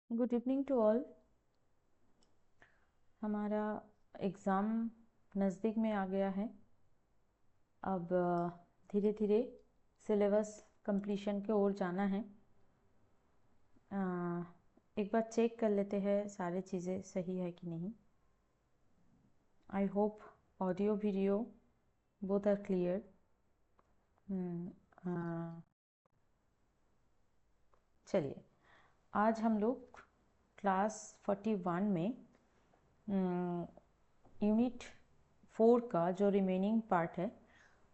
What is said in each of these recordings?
Good evening to all. हमारा exam नज़दीक में आ गया है। अब धीरे धीरे सिलेबस कंप्लीशन की ओर जाना है। एक बार चेक कर लेते हैं सारी चीज़ें सही है कि नहीं। I hope audio video both are clear. चलिए, आज हम लोग क्लास 41 में यूनिट 4 का जो रिमेनिंग पार्ट है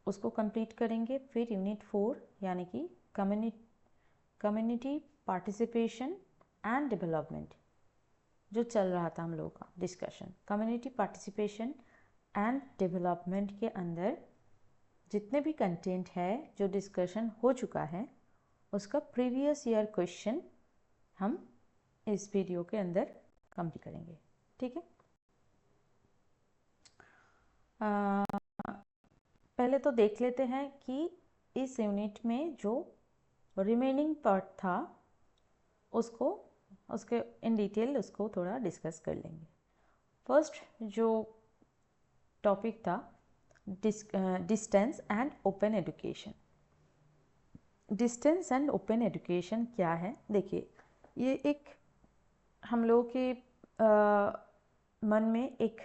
उसको कंप्लीट करेंगे। फिर यूनिट 4 यानी कि कम्युनिटी पार्टिसिपेशन एंड डेवलपमेंट जो चल रहा था हम लोगों का discussion, community participation and development के अंदर जितने भी कंटेंट है जो डिस्कशन हो चुका है उसका प्रीवियस ईयर क्वेश्चन हम इस वीडियो के अंदर कंप्लीट करेंगे। ठीक है, पहले तो देख लेते हैं कि इस यूनिट में जो रिमेनिंग पार्ट था उसके इन डिटेल उसको थोड़ा डिस्कस कर लेंगे। फर्स्ट जो टॉपिक था distance and open education. Distance and open education क्या है? देखिए, ये एक हम लोगों के मन में एक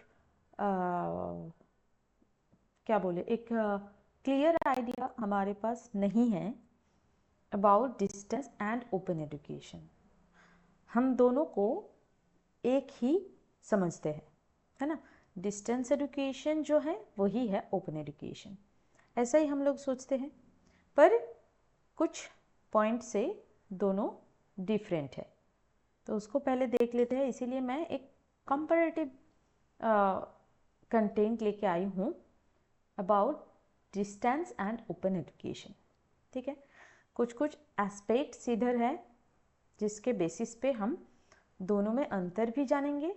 क्या बोले, एक क्लियर आइडिया हमारे पास नहीं है about distance and open education. हम दोनों को एक ही समझते हैं, है ना। डिस्टेंस एजुकेशन जो है वही है ओपन एजुकेशन, ऐसा ही हम लोग सोचते हैं, पर कुछ पॉइंट से दोनों डिफरेंट है। तो उसको पहले देख लेते हैं। इसीलिए मैं एक कंपैरेटिव कंटेंट लेके आई हूँ about distance and open education. ठीक है, कुछ कुछ एस्पेक्ट्स इधर है जिसके बेसिस पे हम दोनों में अंतर भी जानेंगे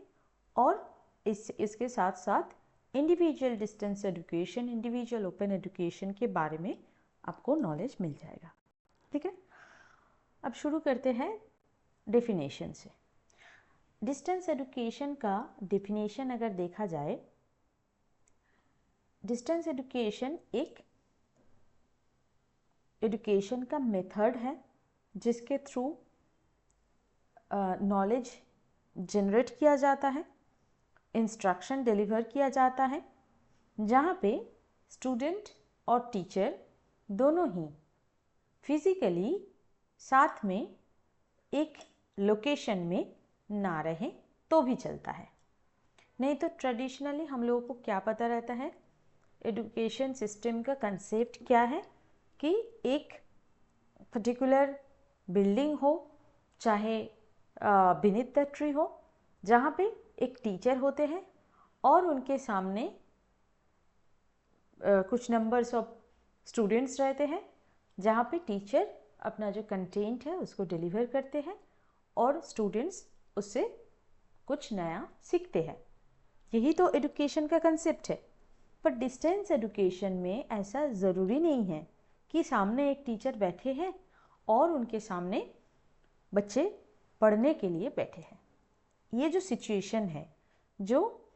और इसके साथ साथ individual distance education, individual open education के बारे में आपको नॉलेज मिल जाएगा। ठीक है, अब शुरू करते हैं डेफिनेशन से। डिस्टेंस एजुकेशन का डेफिनेशन अगर देखा जाए, डिस्टेंस एजुकेशन एक एजुकेशन का मेथड है जिसके थ्रू नॉलेज जनरेट किया जाता है, इंस्ट्रक्शन डिलीवर किया जाता है, जहाँ पे स्टूडेंट और टीचर दोनों ही फिजिकली साथ में एक लोकेशन में ना रहें तो भी चलता है। नहीं तो ट्रेडिशनली हम लोगों को क्या पता रहता है, एजुकेशन सिस्टम का कंसेप्ट क्या है कि एक पर्टिकुलर बिल्डिंग हो, चाहे बीनीथ द ट्री हो, जहाँ पे एक टीचर होते हैं और उनके सामने कुछ नंबर्स ऑफ स्टूडेंट्स रहते हैं, जहाँ पे टीचर अपना जो कंटेंट है उसको डिलीवर करते हैं और स्टूडेंट्स उससे कुछ नया सीखते हैं। यही तो एजुकेशन का कंसेप्ट है। पर डिस्टेंस एजुकेशन में ऐसा ज़रूरी नहीं है कि सामने एक टीचर बैठे हैं और उनके सामने बच्चे पढ़ने के लिए बैठे हैं। ये जो सिचुएशन है, जो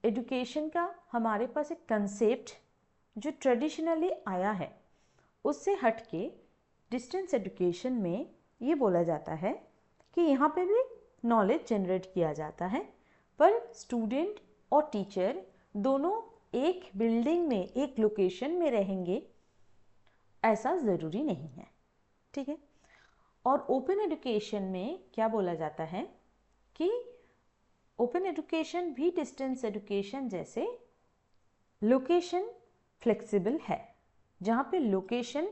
एजुकेशन का हमारे पास एक कंसेप्ट जो ट्रेडिशनली आया है, उससे हट के डिस्टेंस एजुकेशन में ये बोला जाता है कि यहाँ पे भी नॉलेज जनरेट किया जाता है, पर स्टूडेंट और टीचर दोनों एक बिल्डिंग में, एक लोकेशन में रहेंगे ऐसा ज़रूरी नहीं है। ठीक है, और ओपन एजुकेशन में क्या बोला जाता है कि ओपन एजुकेशन भी डिस्टेंस एजुकेशन जैसे लोकेशन फ्लेक्सिबल है, जहाँ पे लोकेशन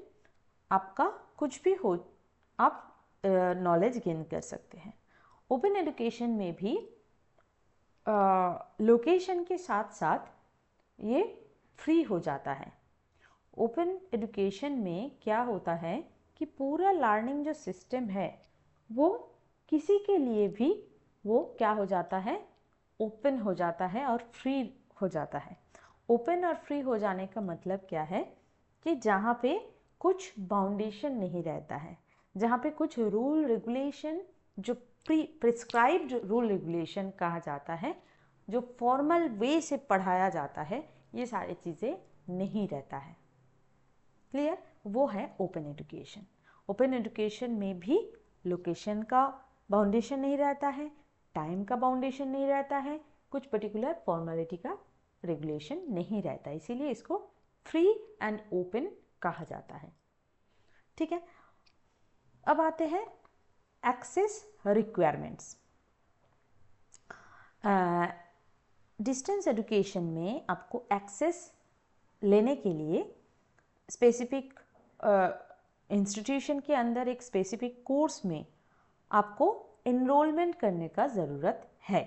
आपका कुछ भी हो, आप नॉलेज गेन कर सकते हैं। ओपन एजुकेशन में भी लोकेशन के साथ साथ ये फ्री हो जाता है। ओपन एजुकेशन में क्या होता है कि पूरा लर्निंग जो सिस्टम है वो किसी के लिए भी वो क्या हो जाता है, ओपन हो जाता है और फ्री हो जाता है। ओपन और फ्री हो जाने का मतलब क्या है कि जहाँ पे कुछ बाउंडेशन नहीं रहता है, जहाँ पे कुछ रूल रेगुलेशन जो प्रिस्क्राइब्ड रूल रेगुलेशन कहा जाता है, जो फॉर्मल वे से पढ़ाया जाता है, ये सारी चीज़ें नहीं रहता है। क्लियर? वो है ओपन एजुकेशन। ओपन एजुकेशन में भी लोकेशन का बाउंडेशन नहीं रहता है, टाइम का बाउंडेशन नहीं रहता है, कुछ पर्टिकुलर फॉर्मेलिटी का रेगुलेशन नहीं रहता, इसीलिए इसको फ्री एंड ओपन कहा जाता है। ठीक है, अब आते हैं एक्सेस रिक्वायरमेंट्स। डिस्टेंस एजुकेशन में आपको एक्सेस लेने के लिए स्पेसिफिक इंस्टीट्यूशन के अंदर एक स्पेसिफिक कोर्स में आपको एनरोलमेंट करने का ज़रूरत है,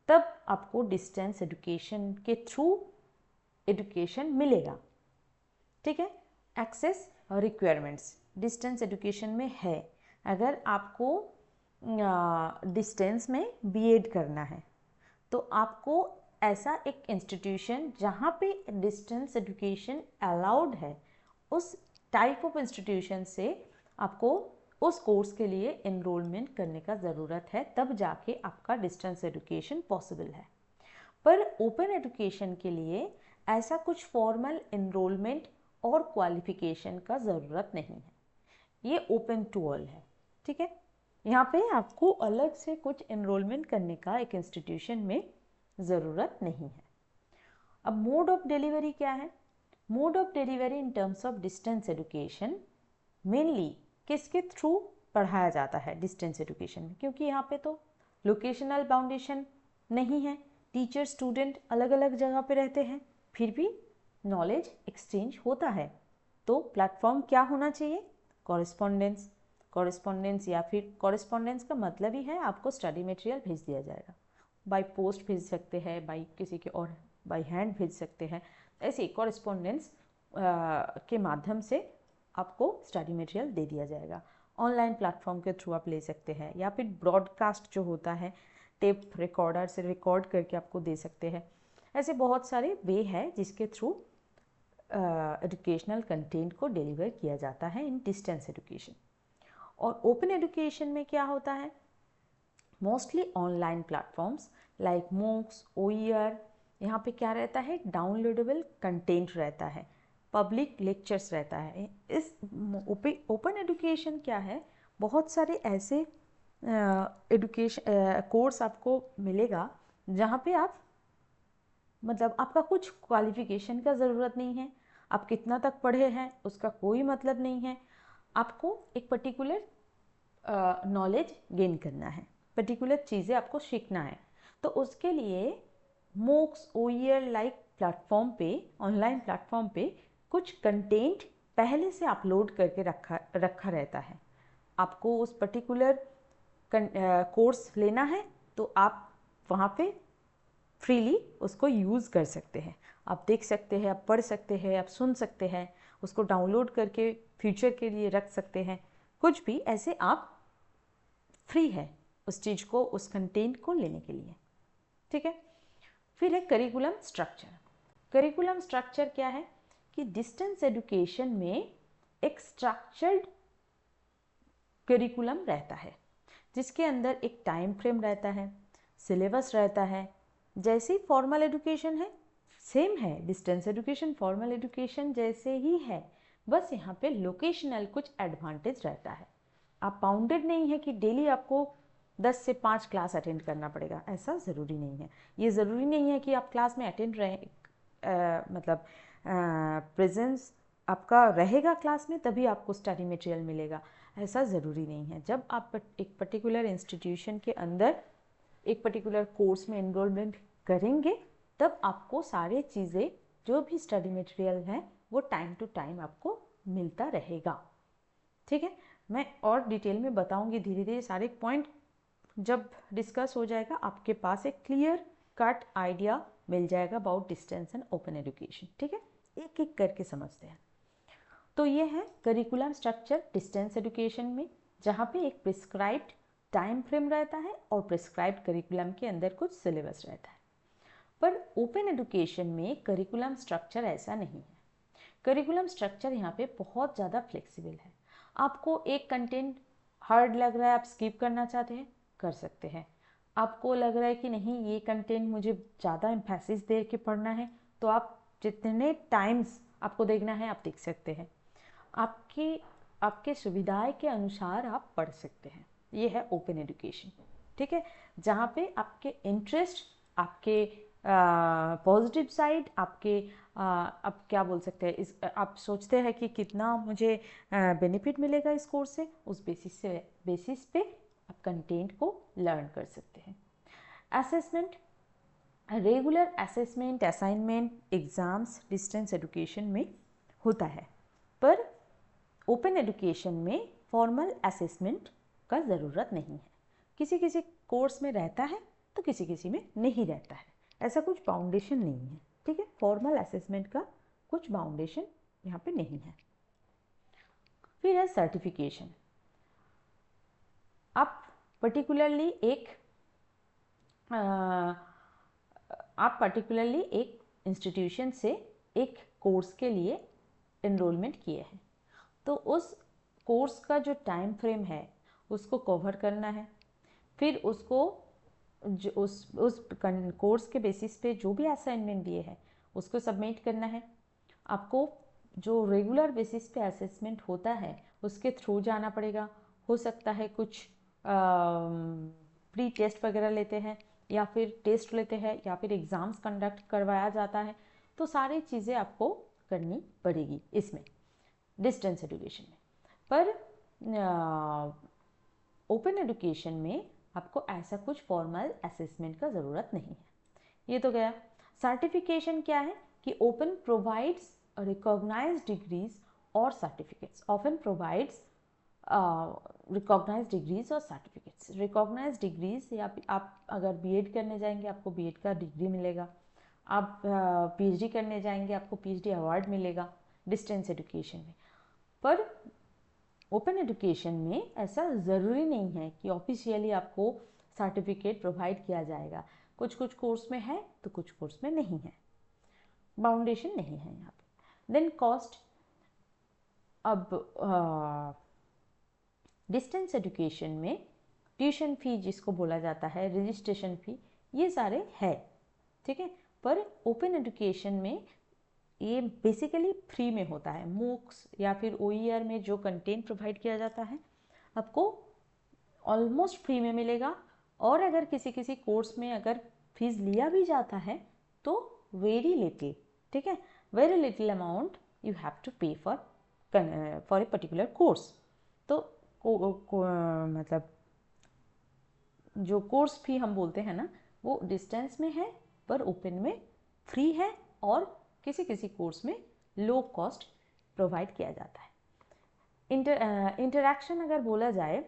तब आपको डिस्टेंस एजुकेशन के थ्रू एजुकेशन मिलेगा। ठीक है, एक्सेस रिक्वायरमेंट्स डिस्टेंस एजुकेशन में है। अगर आपको डिस्टेंस में बीएड करना है तो आपको ऐसा एक इंस्टीट्यूशन जहाँ पे डिस्टेंस एजुकेशन अलाउड है, उस टाइप ऑफ इंस्टीट्यूशन से आपको उस कोर्स के लिए एनरोलमेंट करने का ज़रूरत है, तब जाके आपका डिस्टेंस एजुकेशन पॉसिबल है। पर ओपन एजुकेशन के लिए ऐसा कुछ फॉर्मल एनरोलमेंट और क्वालिफिकेशन का ज़रूरत नहीं है, ये ओपन टू ऑल है। ठीक है, यहाँ पे आपको अलग से कुछ एनरोलमेंट करने का एक इंस्टीट्यूशन में ज़रूरत नहीं है। अब मोड ऑफ डिलीवरी क्या है? Mode of delivery in terms of distance education mainly किसके थ्रू पढ़ाया जाता है डिस्टेंस एजुकेशन में, क्योंकि यहाँ पे तो लोकेशनल बाउंडेशन नहीं है, टीचर स्टूडेंट अलग अलग जगह पे रहते हैं, फिर भी नॉलेज एक्सचेंज होता है। तो प्लेटफॉर्म क्या होना चाहिए? कॉरेस्पॉन्डेंस। कॉरेस्पॉन्डेंस या फिर कॉरेस्पॉन्डेंस का मतलब ही है आपको स्टडी मटेरियल भेज दिया जाएगा, बाय पोस्ट भेज सकते हैं, बाय किसी के और बाय हैंड भेज सकते हैं। ऐसे ही कॉरेस्पॉन्डेंस के माध्यम से आपको स्टडी मटेरियल दे दिया जाएगा। ऑनलाइन प्लेटफॉर्म के थ्रू आप ले सकते हैं, या फिर ब्रॉडकास्ट जो होता है टेप रिकॉर्डर से रिकॉर्ड करके आपको दे सकते हैं। ऐसे बहुत सारे वे हैं जिसके थ्रू एजुकेशनल कंटेंट को डिलीवर किया जाता है इन डिस्टेंस एजुकेशन। और ओपन एजुकेशन में क्या होता है? Mostly online platforms like MOOCs, OER, यहाँ पे क्या रहता है? डाउनलोडेबल कंटेंट रहता है, पब्लिक लेक्चर्स रहता है। इस ओपन एजुकेशन क्या है? बहुत सारे ऐसे एजुकेशन कोर्स आपको मिलेगा जहाँ पे आप मतलब आपका कुछ क्वालिफिकेशन का ज़रूरत नहीं है, आप कितना तक पढ़े हैं उसका कोई मतलब नहीं है, आपको एक पर्टिकुलर नॉलेज गेन करना है, पर्टिकुलर चीज़ें आपको सीखना है। तो उसके लिए मूक्स, ओईआर लाइक प्लेटफॉर्म पे, ऑनलाइन प्लेटफॉर्म पे कुछ कंटेंट पहले से अपलोड करके रखा रहता है। आपको उस पर्टिकुलर कोर्स लेना है तो आप वहाँ पे फ्रीली उसको यूज़ कर सकते हैं, आप देख सकते हैं, आप पढ़ सकते हैं, आप सुन सकते हैं, उसको डाउनलोड करके फ्यूचर के लिए रख सकते हैं, कुछ भी ऐसे आप फ्री है उस चीज़ को, उस कंटेंट को लेने के लिए। ठीक है, फिर है करिकुलम स्ट्रक्चर। करिकुलम स्ट्रक्चर क्या है कि डिस्टेंस एजुकेशन में एक स्ट्रक्चर्ड करिकुलम रहता है जिसके अंदर एक टाइम फ्रेम रहता है, सिलेबस रहता है। जैसे फॉर्मल एजुकेशन है सेम है, डिस्टेंस एजुकेशन फॉर्मल एजुकेशन जैसे ही है, बस यहाँ पे लोकेशनल कुछ एडवांटेज रहता है। आप बाउंडेड नहीं है कि डेली आपको 10 से 5 क्लास अटेंड करना पड़ेगा, ऐसा ज़रूरी नहीं है। ये ज़रूरी नहीं है कि आप क्लास में अटेंड मतलब प्रेजेंस आपका रहेगा क्लास में तभी आपको स्टडी मटेरियल मिलेगा, ऐसा ज़रूरी नहीं है। जब आप एक पर्टिकुलर इंस्टीट्यूशन के अंदर एक पर्टिकुलर कोर्स में एनरोलमेंट करेंगे तब आपको सारी चीज़ें जो भी स्टडी मटेरियल है वो टाइम टू टाइम आपको मिलता रहेगा। ठीक है, मैं और डिटेल में बताऊंगी धीरे धीरे सारे पॉइंट जब डिस्कस हो जाएगा, आपके पास एक क्लियर कट आइडिया मिल जाएगा about distance and open education. ठीक है, एक एक करके समझते हैं। तो ये है करिकुलम स्ट्रक्चर डिस्टेंस एजुकेशन में, जहाँ पे एक प्रिस्क्राइब्ड टाइम फ्रेम रहता है और प्रिस्क्राइब्ड करिकुलम के अंदर कुछ सिलेबस रहता है। पर ओपन एजुकेशन में करिकुलम स्ट्रक्चर ऐसा नहीं है। करिकुलम स्ट्रक्चर यहाँ पे बहुत ज़्यादा फ्लेक्सिबल है। आपको एक कंटेंट हार्ड लग रहा है, आप स्किप करना चाहते हैं कर सकते हैं। आपको लग रहा है कि नहीं ये कंटेंट मुझे ज़्यादा एम्फेसिस दे के पढ़ना है, तो आप जितने टाइम्स आपको देखना है आप देख सकते हैं। आपके सुविधाएं के अनुसार आप पढ़ सकते हैं। ये है ओपन एजुकेशन, ठीक है, जहाँ पे आपके इंटरेस्ट, आपके पॉजिटिव साइड, आपके आप क्या बोल सकते हैं, इस आप सोचते हैं कि कितना मुझे बेनिफिट मिलेगा इस कोर्स से, उस बेसिस पे आप कंटेंट को लर्न कर सकते हैं। Assessment, regular assessment, assignment, exams distance education में होता है, पर ओपन एजुकेशन में फॉर्मल असेसमेंट का ज़रूरत नहीं है। किसी किसी कोर्स में रहता है तो किसी किसी में नहीं रहता है, ऐसा कुछ बाउंडेशन नहीं है, ठीक है। फॉर्मल असेसमेंट का कुछ बाउंडेशन यहाँ पे नहीं है। फिर है सर्टिफिकेशन। आप पर्टिकुलरली एक इंस्टीट्यूशन से एक कोर्स के लिए एनरोलमेंट किए हैं, तो उस कोर्स का जो टाइम फ्रेम है उसको कवर करना है। फिर उसको उस कोर्स के बेसिस पे जो भी असाइनमेंट दिए हैं उसको सबमिट करना है। आपको जो रेगुलर बेसिस पे असेसमेंट होता है उसके थ्रू जाना पड़ेगा। हो सकता है कुछ प्री टेस्ट वगैरह लेते हैं, या फिर टेस्ट लेते हैं, या फिर एग्ज़ाम्स कंडक्ट करवाया जाता है, तो सारी चीज़ें आपको करनी पड़ेगी इसमें डिस्टेंस एजुकेशन में। पर ओपन एजुकेशन में आपको ऐसा कुछ फॉर्मल असेसमेंट का ज़रूरत नहीं है। ये तो गया। सर्टिफिकेशन क्या है कि ओपन प्रोवाइड्स रिकॉग्नाइज्ड डिग्रीज और certificates, open provides recognised degrees और सर्टिफिकेट्स। रिकॉग्नाइज्ड डिग्रीज या आप अगर बीएड करने जाएंगे आपको बीएड का डिग्री मिलेगा, आप पीएचडी करने जाएंगे आपको पीएचडी अवार्ड मिलेगा डिस्टेंस एजुकेशन में। पर ओपन एजुकेशन में ऐसा ज़रूरी नहीं है कि ऑफिशियली आपको सर्टिफिकेट प्रोवाइड किया जाएगा। कुछ कुछ कोर्स में है तो कुछ कोर्स में नहीं है, बाउंडेशन नहीं है यहाँ पे। Then cost. अब डिस्टेंस एजुकेशन में ट्यूशन फी जिसको बोला जाता है, रजिस्ट्रेशन फी, ये सारे है, ठीक है। पर ओपन एजुकेशन में ये बेसिकली फ्री में होता है। मूक्स या फिर ओईआर में जो कंटेंट प्रोवाइड किया जाता है आपको ऑलमोस्ट फ्री में मिलेगा। और अगर किसी किसी कोर्स में अगर फीस लिया भी जाता है तो वेरी लिटिल, ठीक है, very little amount you have to pay for a particular course. तो मतलब जो कोर्स फी हम बोलते हैं ना वो डिस्टेंस में है पर ओपन में फ्री है, और किसी किसी कोर्स में लो कॉस्ट प्रोवाइड किया जाता है। इंटरैक्शन अगर बोला जाए,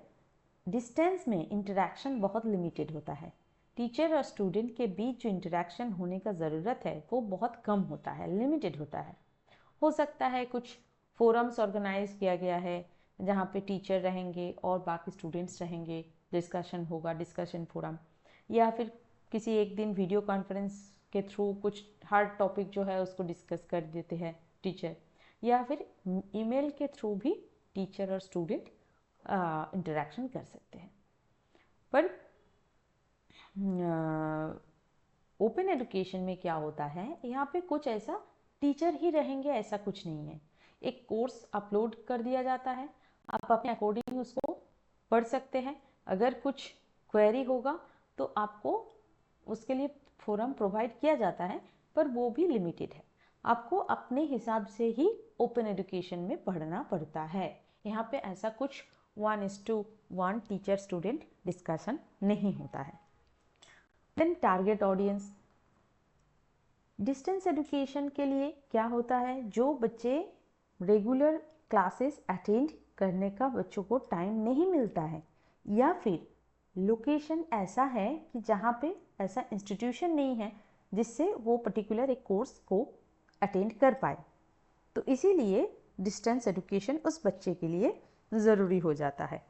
डिस्टेंस में इंटरैक्शन बहुत लिमिटेड होता है। टीचर और स्टूडेंट के बीच जो इंटरैक्शन होने का ज़रूरत है वो बहुत कम होता है, लिमिटेड होता है। हो सकता है कुछ फोरम्स ऑर्गेनाइज किया गया है जहाँ पे टीचर रहेंगे और बाकी स्टूडेंट्स रहेंगे, डिस्कशन होगा, डिस्कशन फोरम, या फिर किसी एक दिन वीडियो कॉन्फ्रेंस के थ्रू कुछ हार्ड टॉपिक जो है उसको डिस्कस कर देते हैं टीचर, या फिर ईमेल के थ्रू भी टीचर और स्टूडेंट इंटरेक्शन कर सकते हैं। पर ओपन एजुकेशन में क्या होता है, यहाँ पे कुछ ऐसा टीचर ही रहेंगे ऐसा कुछ नहीं है। एक कोर्स अपलोड कर दिया जाता है, आप अपने अकॉर्डिंग उसको पढ़ सकते हैं। अगर कुछ क्वेरी होगा तो आपको उसके लिए फोरम प्रोवाइड किया जाता है, पर वो भी लिमिटेड है। आपको अपने हिसाब से ही ओपन एजुकेशन में पढ़ना पड़ता है। यहाँ पे ऐसा कुछ 1:1 टीचर स्टूडेंट डिस्कशन नहीं होता है। Then target audience. Distance education के लिए क्या होता है, जो बच्चे रेगुलर क्लासेस अटेंड करने का बच्चों को टाइम नहीं मिलता है, या फिर लोकेशन ऐसा है कि जहाँ पे ऐसा इंस्टीट्यूशन नहीं है जिससे वो पर्टिकुलर एक कोर्स को अटेंड कर पाए, तो इसीलिए डिस्टेंस एजुकेशन उस बच्चे के लिए ज़रूरी हो जाता है।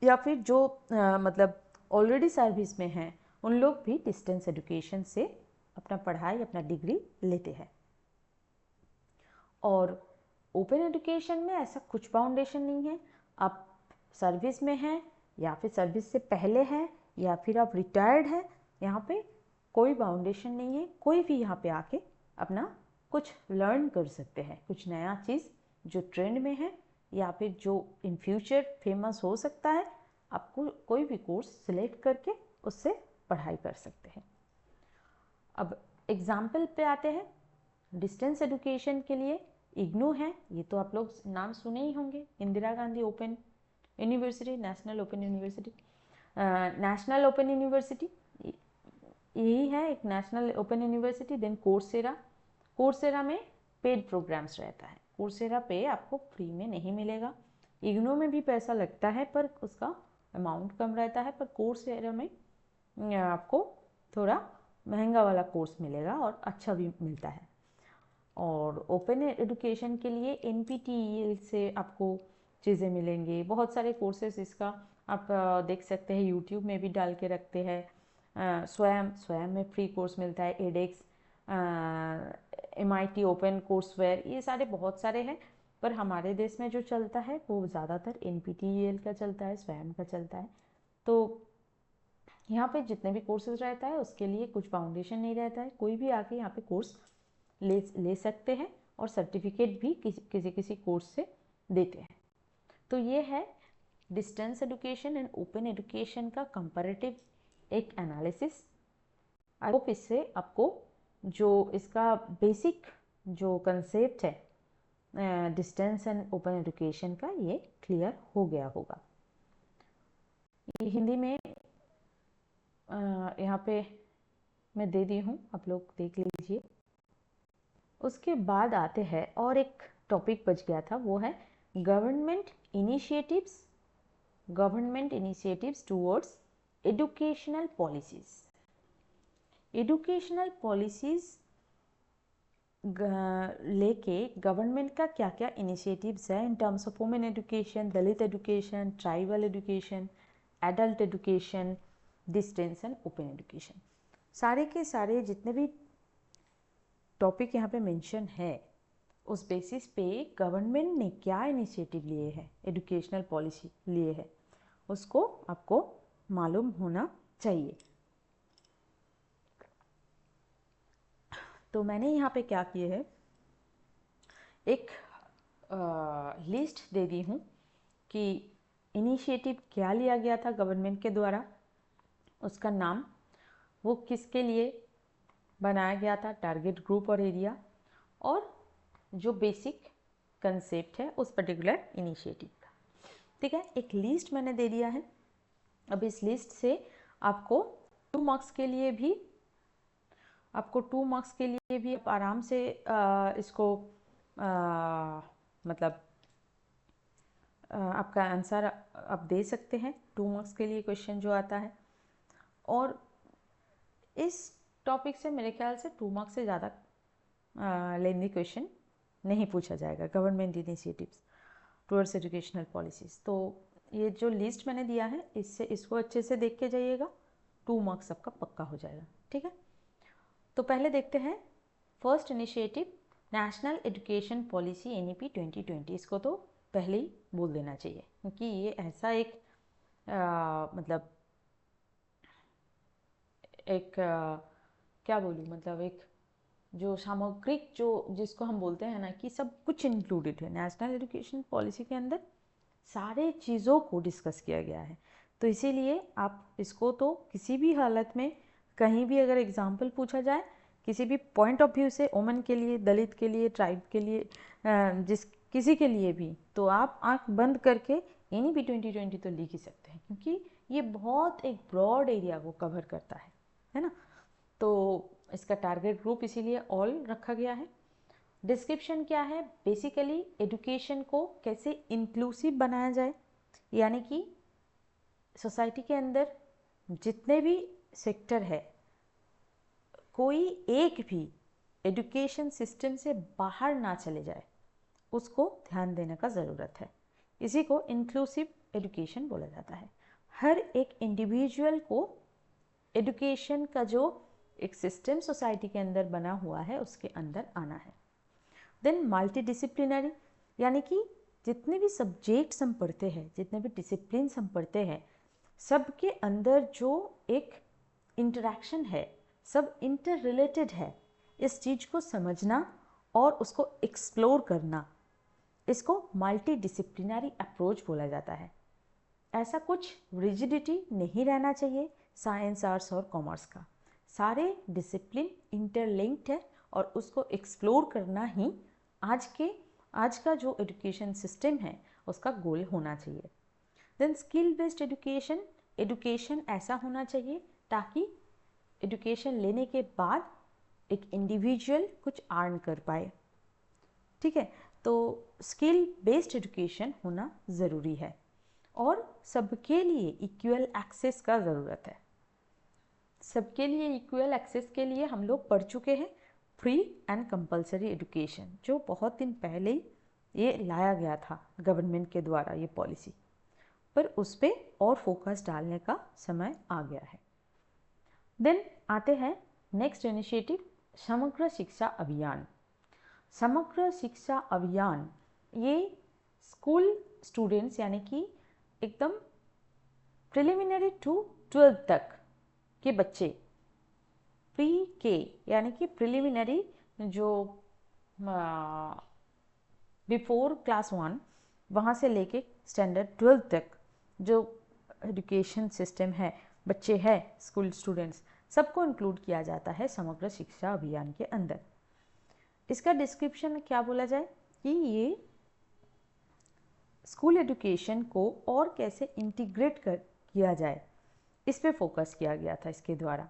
या फिर जो मतलब ऑलरेडी सर्विस में हैं उन लोग भी डिस्टेंस एजुकेशन से अपना पढ़ाई, अपना डिग्री लेते हैं। और ओपन एजुकेशन में ऐसा कुछ बाउंडेशन नहीं है। आप सर्विस में हैं या फिर सर्विस से पहले हैं या फिर आप रिटायर्ड हैं, यहाँ पे कोई बाउंडेशन नहीं है। कोई भी यहाँ पे आके अपना कुछ लर्न कर सकते हैं, कुछ नया चीज़ जो ट्रेंड में है या फिर जो इन फ्यूचर फेमस हो सकता है, आपको कोई भी कोर्स सिलेक्ट करके उससे पढ़ाई कर सकते हैं। अब एग्जाम्पल पे आते हैं। डिस्टेंस एजुकेशन के लिए इग्नू है, ये तो आप लोग नाम सुने ही होंगे। Indira Gandhi open university, national open university, national open university यही है एक national open university. Then Coursera, Coursera में पेड प्रोग्राम्स रहता है। कोर्सेरा पे आपको फ्री में नहीं मिलेगा। इग्नू में भी पैसा लगता है पर उसका अमाउंट कम रहता है, पर कोर्सेरा में आपको थोड़ा महंगा वाला कोर्स मिलेगा और अच्छा भी मिलता है। और ओपन एजुकेशन के लिए NPTEL से आपको चीज़ें मिलेंगी, बहुत सारे कोर्सेज इसका आप देख सकते हैं, यूट्यूब में भी डाल के रखते हैं। स्वयं में फ्री कोर्स मिलता है। एडेक्स, MIT ओपन कोर्सवेयर, ये सारे बहुत सारे हैं, पर हमारे देश में जो चलता है वो ज़्यादातर NPTEL का चलता है, स्वयं का चलता है। तो यहाँ पे जितने भी कोर्सेज रहता है उसके लिए कुछ फाउंडेशन नहीं रहता है, कोई भी आके यहाँ पे कोर्स ले सकते हैं और सर्टिफिकेट भी किसी कोर्स से देते हैं। तो ये है distance education and open education का कंपैरेटिव एक एनालिसिस। आई होप इससे आपको जो इसका बेसिक जो कंसेप्ट है डिस्टेंस एंड ओपन एजुकेशन का, ये क्लियर हो गया होगा। ये हिंदी में यहाँ पे मैं दे दी हूँ, आप लोग देख लीजिए। उसके बाद आते हैं और एक टॉपिक बच गया था, वो है government initiatives towards educational policies. Educational policies लेके गवर्नमेंट का क्या क्या इनिशिएटिव्स है in terms of women education, Dalit education, tribal education, adult education, distance and open education. सारे के सारे जितने भी टॉपिक यहाँ पे मेंशन है, उस बेसिस पे गवर्नमेंट ने क्या इनिशिएटिव लिए हैं, एजुकेशनल पॉलिसी लिए है, उसको आपको मालूम होना चाहिए। तो मैंने यहाँ पे क्या किए है, एक लिस्ट दे दी हूँ कि इनिशिएटिव क्या लिया गया था गवर्नमेंट के द्वारा, उसका नाम, वो किसके लिए बनाया गया था, टारगेट ग्रुप और एरिया, और जो बेसिक कंसेप्ट है उस पर्टिकुलर इनिशिएटिव का। ठीक है, एक लिस्ट मैंने दे दिया है। अब इस लिस्ट से आपको 2 मार्क्स के लिए भी आप आराम से इसको मतलब आपका आंसर आप दे सकते हैं। 2 मार्क्स के लिए क्वेश्चन जो आता है, और इस टॉपिक से मेरे ख्याल से 2 मार्क्स से ज़्यादा लेंदी क्वेश्चन नहीं पूछा जाएगा, government initiatives towards educational policies. तो ये जो लिस्ट मैंने दिया है, इसको अच्छे से देख के जाइएगा, 2 मार्क्स आपका पक्का हो जाएगा। ठीक है, तो पहले देखते हैं first initiative, national education policy NEP 2020। इसको तो पहले ही बोल देना चाहिए, क्योंकि ये ऐसा एक मतलब एक क्या बोलूँ, मतलब एक जो सामग्रिक, जो जिसको हम बोलते हैं ना कि सब कुछ इंक्लूडेड है। नेशनल एजुकेशन पॉलिसी के अंदर सारे चीज़ों को डिस्कस किया गया है, तो इसीलिए आप इसको तो किसी भी हालत में कहीं भी अगर एग्जाम्पल पूछा जाए, किसी भी पॉइंट ऑफ व्यू से, वुमेन के लिए, दलित के लिए, ट्राइब के लिए, किसी के लिए भी, तो आप आंख बंद करके NEP 2020 तो लिख ही सकते हैं, क्योंकि ये बहुत एक ब्रॉड एरिया को कवर करता है ना। तो इसका टारगेट ग्रुप इसीलिए ऑल रखा गया है। डिस्क्रिप्शन क्या है, बेसिकली एजुकेशन को कैसे इंक्लूसिव बनाया जाए, यानी कि सोसाइटी के अंदर जितने भी सेक्टर है, कोई एक भी एजुकेशन सिस्टम से बाहर ना चले जाए, उसको ध्यान देने का ज़रूरत है। इसी को इंक्लूसिव एजुकेशन बोला जाता है। हर एक इंडिविजुअल को एजुकेशन का जो एक सिस्टम सोसाइटी के अंदर बना हुआ है उसके अंदर आना है। देन मल्टी डिसिप्लिनरी, यानी कि जितने भी सब्जेक्ट्स हम पढ़ते हैं, जितने भी डिसिप्लिन्स हम पढ़ते हैं, सबके अंदर जो एक इंटरेक्शन है, सब इंटर रिलेटेड है, इस चीज़ को समझना और उसको एक्सप्लोर करना, इसको मल्टी डिसिप्लिनरी अप्रोच बोला जाता है। ऐसा कुछ रिजिडिटी नहीं रहना चाहिए साइंस, आर्ट्स और कॉमर्स का। सारे डिसिप्लिन इंटरलिंक्ड है और उसको एक्सप्लोर करना ही आज का जो एजुकेशन सिस्टम है उसका गोल होना चाहिए। देन स्किल बेस्ड एजुकेशन ऐसा होना चाहिए ताकि एजुकेशन लेने के बाद एक इंडिविजुअल कुछ अर्न कर पाए। ठीक है, तो स्किल बेस्ड एजुकेशन होना ज़रूरी है और सबके लिए इक्वल एक्सेस का ज़रूरत है। सबके लिए इक्वल एक्सेस के लिए हम लोग पढ़ चुके हैं फ्री एंड कंपलसरी एजुकेशन, जो बहुत दिन पहले ये लाया गया था गवर्नमेंट के द्वारा ये पॉलिसी, पर उस पर और फोकस डालने का समय आ गया है। देन आते हैं नेक्स्ट इनिशिएटिव, समग्र शिक्षा अभियान। समग्र शिक्षा अभियान ये स्कूल स्टूडेंट्स यानी कि एकदम प्रिलिमिनरी टू 12th तक के बच्चे, प्री के यानी कि प्रिलिमिनरी जो बिफोर क्लास 1 वहाँ से लेके स्टैंडर्ड 12th तक जो एजुकेशन सिस्टम है, बच्चे हैं, स्कूल स्टूडेंट्स, सबको इंक्लूड किया जाता है समग्र शिक्षा अभियान के अंदर। इसका डिस्क्रिप्शन में क्या बोला जाए कि ये स्कूल एजुकेशन को और कैसे इंटीग्रेट किया जाए, इस पे फोकस किया गया था इसके द्वारा,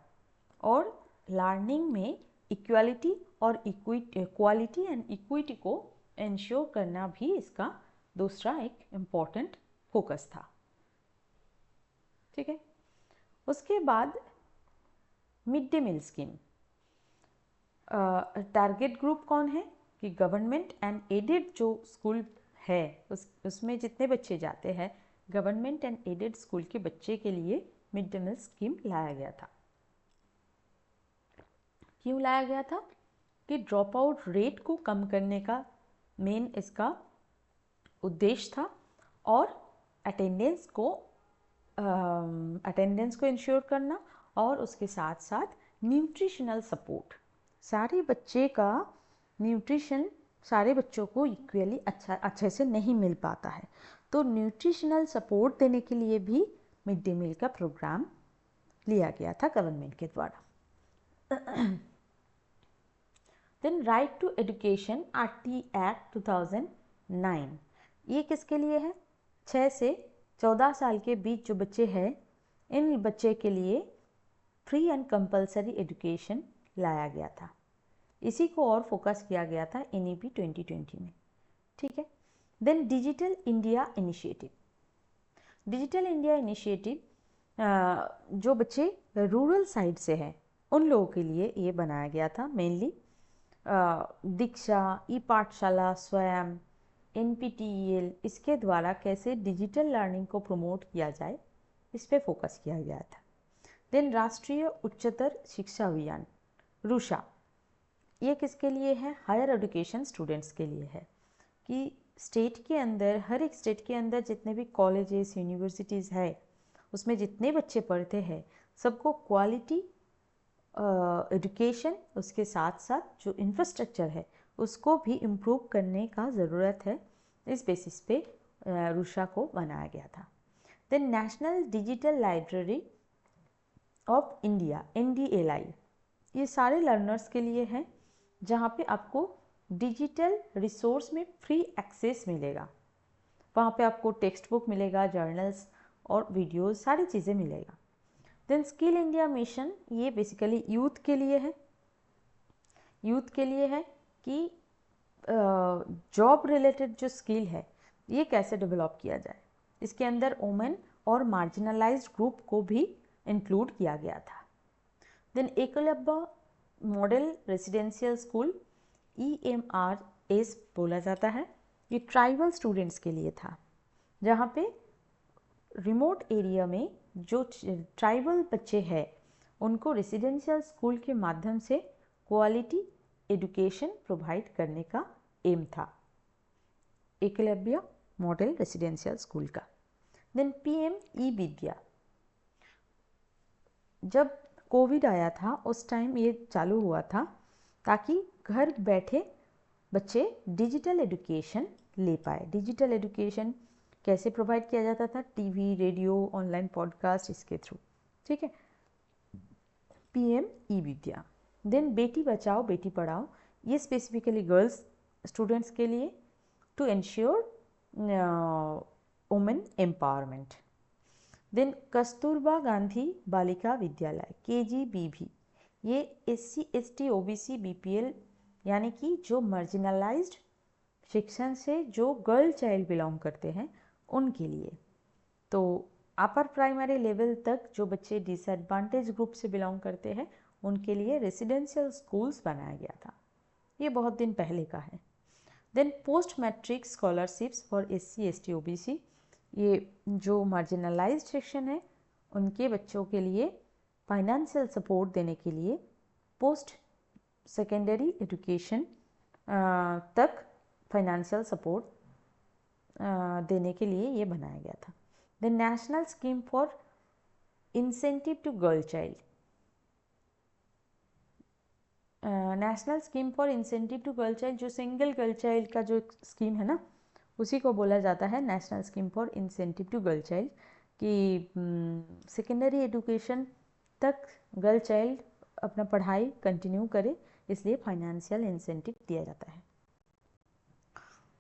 और लर्निंग में इक्वालिटी और क्वालिटी एंड इक्विटी को इंश्योर करना भी इसका दूसरा एक इम्पॉर्टेंट फोकस था। ठीक है, उसके बाद mid day meal scheme. Target group कौन है कि गवर्नमेंट एंड एडेड जो स्कूल है उसमें जितने बच्चे जाते हैं, गवर्नमेंट एंड एडेड स्कूल के बच्चे के लिए मिड डे मील स्कीम लाया गया था। क्यों लाया गया था कि ड्रॉप आउट रेट को कम करने का मेन इसका उद्देश्य था और अटेंडेंस को इंश्योर करना, और उसके साथ साथ न्यूट्रिशनल सपोर्ट, सारे बच्चे का न्यूट्रिशन सारे बच्चों को इक्वली अच्छे से नहीं मिल पाता है, तो न्यूट्रिशनल सपोर्ट देने के लिए भी मिड डे मील का प्रोग्राम लिया गया था गवर्नमेंट के द्वारा। Then right to education RT act 2009, ये किसके लिए है? 6 से 14 साल के बीच जो बच्चे हैं, इन बच्चे के लिए फ्री एंड कंपलसरी एजुकेशन लाया गया था। इसी को और फोकस किया गया था NEP 2020 में। ठीक है, then digital India initiative. Digital India initiative जो बच्चे रूरल साइड से हैं उन लोगों के लिए ये बनाया गया था। मेनली दीक्षा, ई पाठशाला, स्वयं, NPTEL, इसके द्वारा कैसे डिजिटल लर्निंग को प्रमोट किया जाए, इस पे फोकस किया गया था। देन राष्ट्रीय उच्चतर शिक्षा अभियान रूषा, ये किसके लिए है? हायर एजुकेशन स्टूडेंट्स के लिए है कि स्टेट के अंदर, हर एक स्टेट के अंदर जितने भी कॉलेजेस, यूनिवर्सिटीज़ है, उसमें जितने बच्चे पढ़ते हैं सबको क्वालिटी एजुकेशन, उसके साथ साथ जो इंफ्रास्ट्रक्चर है उसको भी इम्प्रूव करने का ज़रूरत है। इस बेसिस पे रूषा को बनाया गया था। Then national digital library of India NDLI, ये सारे लर्नर्स के लिए है जहाँ पे आपको डिजिटल रिसोर्स में फ्री एक्सेस मिलेगा। वहाँ पे आपको टेक्स्ट बुक मिलेगा, जर्नल्स और वीडियोस, सारी चीज़ें मिलेगा। देन स्किल इंडिया मिशन, ये बेसिकली यूथ के लिए है। यूथ के लिए है कि जॉब रिलेटेड जो स्किल है ये कैसे डेवलप किया जाए। इसके अंदर वुमेन और मार्जिनलाइज्ड ग्रुप को भी इंक्लूड किया गया था। Then Eklavya model residential school EMRS बोला जाता है, ये ट्राइबल स्टूडेंट्स के लिए था, जहाँ पे रिमोट एरिया में जो ट्राइबल बच्चे हैं उनको रेसिडेंशियल स्कूल के माध्यम से क्वालिटी एजुकेशन प्रोवाइड करने का एम था एकलव्य मॉडल रेसिडेंशियल स्कूल का। देन PM ई विद्या, जब कोविड आया था उस टाइम ये चालू हुआ था ताकि घर बैठे बच्चे डिजिटल एजुकेशन ले पाए। डिजिटल एजुकेशन कैसे प्रोवाइड किया जाता था? टीवी, रेडियो, ऑनलाइन पॉडकास्ट, इसके थ्रू। ठीक है। पीएम ई विद्या। देन बेटी बचाओ बेटी पढ़ाओ, ये स्पेसिफिकली गर्ल्स स्टूडेंट्स के लिए, to ensure women empowerment. Then Kasturba Gandhi Balika Vidyalaya KGBV, ये SC ST OBC BPL यानी कि जो मार्जिनलाइज्ड सेक्शन से जो गर्ल चाइल्ड बिलोंग करते हैं उनके लिए। तो अपर प्राइमरी लेवल तक जो बच्चे डिसएडवांटेज ग्रुप से बिलोंग करते हैं उनके लिए रेसिडेंशियल स्कूल्स बनाया गया था। ये बहुत दिन पहले का है। Then post matric scholarships for SC ST OBC, ये जो मार्जिनलाइज्ड सेक्शन है उनके बच्चों के लिए फाइनेंशियल सपोर्ट देने के लिए पोस्ट सेकेंडरी एजुकेशन तक फाइनेंशियल सपोर्ट देने के लिए ये बनाया गया था। The national scheme for incentive to girl child, national scheme for incentive to girl child, जो सिंगल गर्ल चाइल्ड का जो स्कीम है ना उसी को बोला जाता है national scheme for incentive to girl child, कि सेकेंडरी एजुकेशन तक गर्ल चाइल्ड अपना पढ़ाई कंटिन्यू करे, इसलिए फाइनेंशियल इंसेंटिव दिया जाता है।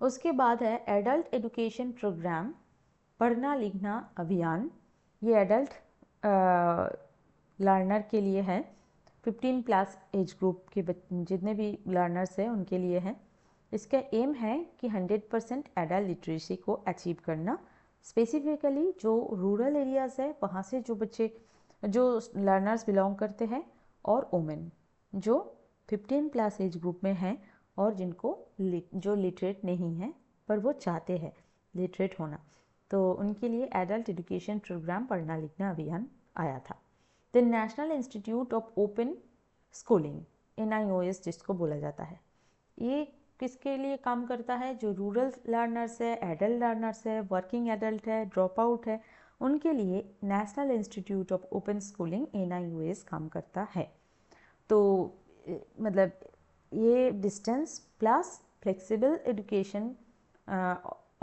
उसके बाद है एडल्ट एजुकेशन प्रोग्राम, पढ़ना लिखना अभियान। ये एडल्ट लर्नर के लिए है, 15+ एज ग्रुप के जितने भी लर्नर्स हैं उनके लिए है। इसका एम है कि 100% एडल्ट लिटरेसी को अचीव करना। स्पेसिफिकली जो रूरल एरियाज़ है वहाँ से जो बच्चे जो लर्नर्स बिलोंग करते हैं और वुमेन जो 15+ एज ग्रुप में हैं और जिनको जो लिटरेट नहीं है पर वो चाहते हैं लिटरेट होना, तो उनके लिए एडल्ट एजुकेशन प्रोग्राम पढ़ना लिखना अभियान आया था। The national institute of open schooling, NIOS जिसको बोला जाता है, ये किसके लिए काम करता है? जो रूरल लर्नर्स है, एडल्ट लर्नर्स है, वर्किंग एडल्ट है, ड्रॉप आउट है, उनके लिए national institute of open schooling NIOS काम करता है। तो मतलब ये distance plus flexible education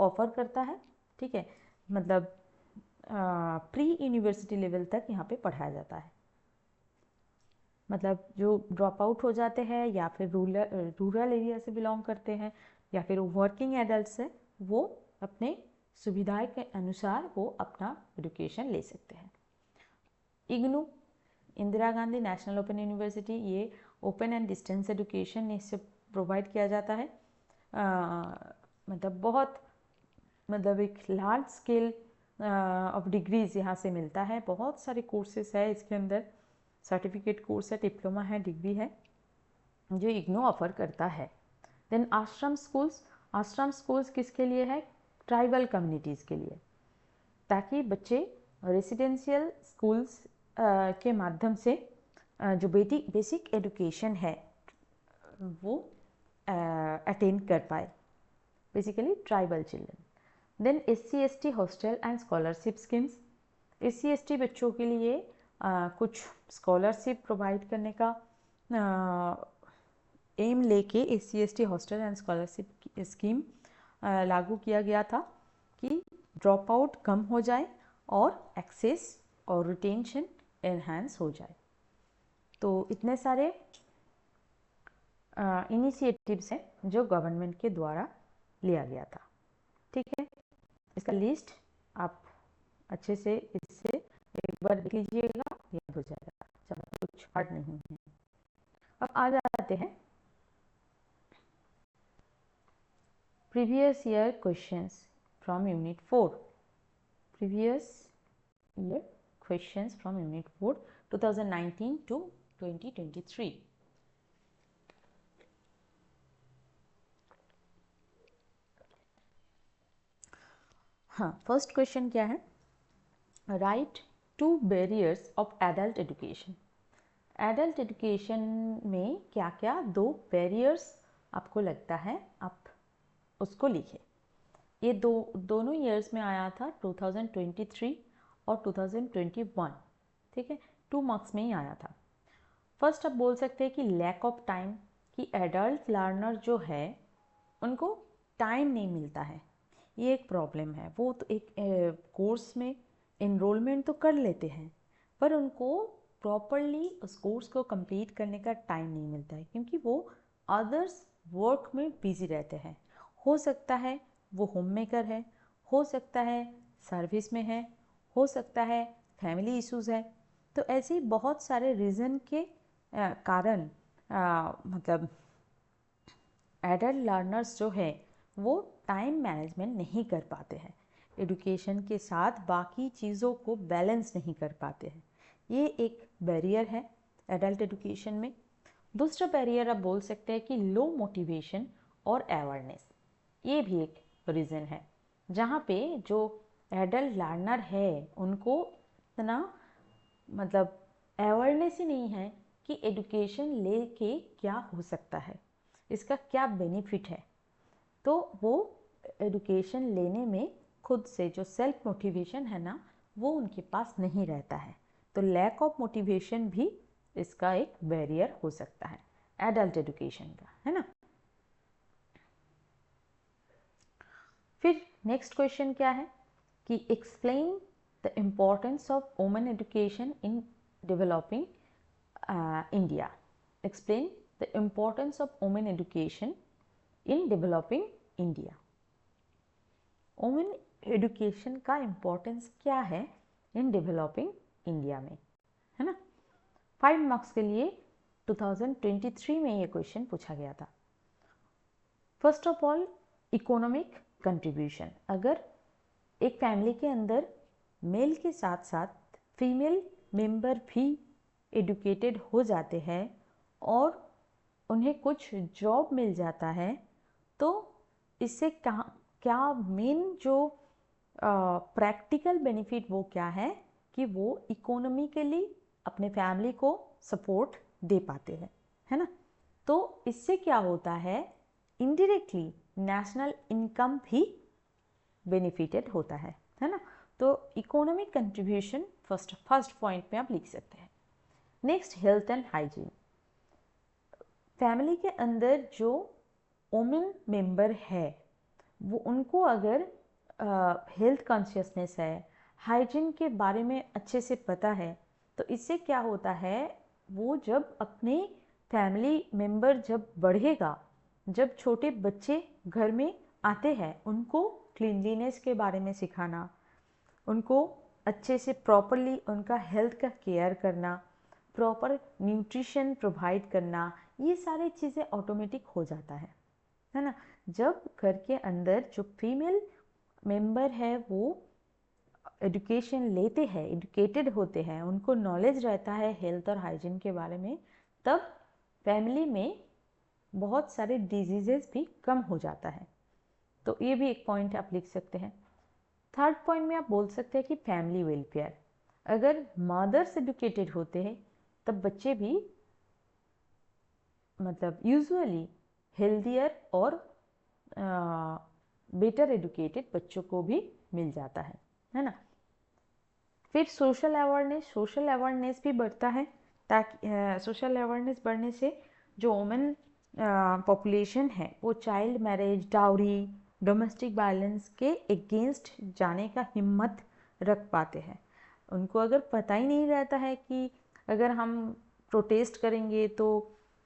offer करता है। ठीक है, मतलब प्री यूनिवर्सिटी लेवल तक यहाँ पे पढ़ाया जाता है। मतलब जो ड्रॉप आउट हो जाते हैं या फिर रूरल एरिया से बिलोंग करते हैं या फिर वर्किंग एडल्ट्स है, वो अपने सुविधाएं के अनुसार वो अपना एजुकेशन ले सकते हैं। IGNOU, Indira Gandhi national open university, ये ओपन एंड डिस्टेंस एजुकेशन इससे प्रोवाइड किया जाता है। मतलब बहुत एक लार्ज स्केल ऑफ डिग्रीज यहाँ से मिलता है। बहुत सारे कोर्सेज है इसके अंदर, सर्टिफिकेट कोर्स है, डिप्लोमा है, डिग्री है जो इग्नू ऑफर करता है। देन आश्रम स्कूल्स किसके लिए है? ट्राइबल कम्युनिटीज़ के लिए, ताकि बच्चे रेसिडेंशियल स्कूल्स के माध्यम से जो बेसिक एजुकेशन है वो अटेंड कर पाए, basically tribal children. Then SC ST hostel and scholarship schemes, SC ST बच्चों के लिए कुछ स्कॉलरशिप प्रोवाइड करने का एम लेके SC ST hostel and scholarship scheme लागू किया गया था कि ड्रॉप आउट कम हो जाए और एक्सेस और रिटेंशन एनहांस हो जाए। तो इतने सारे इनिशिएटिव्स हैं जो गवर्नमेंट के द्वारा लिया गया था। ठीक है, इसका लिस्ट आप अच्छे से इससे एक बार देख लीजिएगा, याद हो जाएगा, ज़्यादा कुछ हार्ड नहीं है। अब आ जाते हैं previous year questions from unit 4। Previous year questions from unit 4 2019 to 2023। हाँ, फर्स्ट क्वेश्चन क्या है? Right 2 barriers of adult education. Adult education में क्या क्या 2 बैरियर्स आपको लगता है, आप उसको लिखें। ये दोनों ईयर्स में आया था, 2023 और 2021। ठीक है, 2 मार्क्स में ही आया था। फर्स्ट आप बोल सकते हैं कि लैक ऑफ टाइम, कि एडल्ट लर्नर जो है उनको टाइम नहीं मिलता है, ये एक प्रॉब्लम है। वो तो एक कोर्स में इनरोलमेंट तो कर लेते हैं पर उनको प्रॉपरली उस कोर्स को कंप्लीट करने का टाइम नहीं मिलता है, क्योंकि वो अदर्स वर्क में बिजी रहते हैं। हो सकता है वो होम मेकर है, हो सकता है सर्विस में है, हो सकता है फैमिली इश्यूज़ है। तो ऐसे बहुत सारे रीज़न के कारण मतलब एडल्ट लर्नर्स जो है वो टाइम मैनेजमेंट नहीं कर पाते हैं, एडुकेशन के साथ बाकी चीज़ों को बैलेंस नहीं कर पाते हैं। ये एक बैरियर है एडल्ट एडुकेशन में। दूसरा बैरियर आप बोल सकते हैं कि लो मोटिवेशन और अवेयरनेस, ये भी एक रीज़न है जहाँ पे जो एडल्ट लर्नर है उनको इतना मतलब अवेयरनेस ही नहीं है कि एडुकेशन लेके क्या हो सकता है, इसका क्या बेनिफिट है। तो वो एडुकेशन लेने में खुद से जो सेल्फ मोटिवेशन है ना वो उनके पास नहीं रहता है। तो लैक ऑफ मोटिवेशन भी इसका एक बैरियर हो सकता है एडल्ट एडुकेशन का, है ना। फिर नेक्स्ट क्वेश्चन क्या है कि explain the importance of women education in developing India. Explain the importance of women education in developing India. Women education का इम्पोर्टेंस क्या है इन डेवलपिंग इंडिया में, है ना। 5 मार्क्स के लिए 2023 में ये क्वेश्चन पूछा गया था। First of all economic contribution, अगर एक फैमिली के अंदर मेल के साथ साथ फीमेल मेंबर भी एडुकेटेड हो जाते हैं और उन्हें कुछ जॉब मिल जाता है, तो इससे क्या मेन जो प्रैक्टिकल बेनिफिट वो क्या है कि वो इकोनॉमिकली अपने फैमिली को सपोर्ट दे पाते हैं, है ना। तो इससे क्या होता है, इनडायरेक्टली नेशनल इनकम भी बेनिफिटेड होता है ना। तो इकोनॉमिक कंट्रीब्यूशन फर्स्ट पॉइंट में आप लिख सकते हैं। Next health and hygiene, family के अंदर जो वुमेन मेंबर है वो उनको अगर हेल्थ कॉन्शियसनेस है, हाइजीन के बारे में अच्छे से पता है, तो इससे क्या होता है वो जब अपने फैमिली मेंबर जब बढ़ेगा, जब छोटे बच्चे घर में आते हैं उनको क्लीनलीनेस के बारे में सिखाना, उनको अच्छे से प्रॉपरली उनका हेल्थ का केयर करना, प्रॉपर न्यूट्रिशन प्रोवाइड करना, ये सारी चीज़ें ऑटोमेटिक हो जाता है ना। जब घर के अंदर जो फीमेल मेंबर है वो एडुकेशन लेते हैं, एडुकेटेड होते हैं, उनको नॉलेज रहता है हेल्थ और हाइजीन के बारे में, तब फैमिली में बहुत सारे डिजीजेस भी कम हो जाता है। तो ये भी एक पॉइंट आप लिख सकते हैं। थर्ड पॉइंट में आप बोल सकते हैं कि फैमिली वेलफेयर, अगर मदर्स एडुकेटेड होते हैं तब बच्चे भी मतलब यूजुअली हेल्दियर और बेटर एडुकेटेड बच्चों को भी मिल जाता है ना। फिर सोशल अवेयरनेस भी बढ़ता है, ताकि सोशल अवेयरनेस बढ़ने से जो वुमेन पॉपुलेशन है वो child marriage, dowry, domestic violence के अगेंस्ट जाने का हिम्मत रख पाते हैं। उनको अगर पता ही नहीं रहता है कि अगर हम प्रोटेस्ट करेंगे तो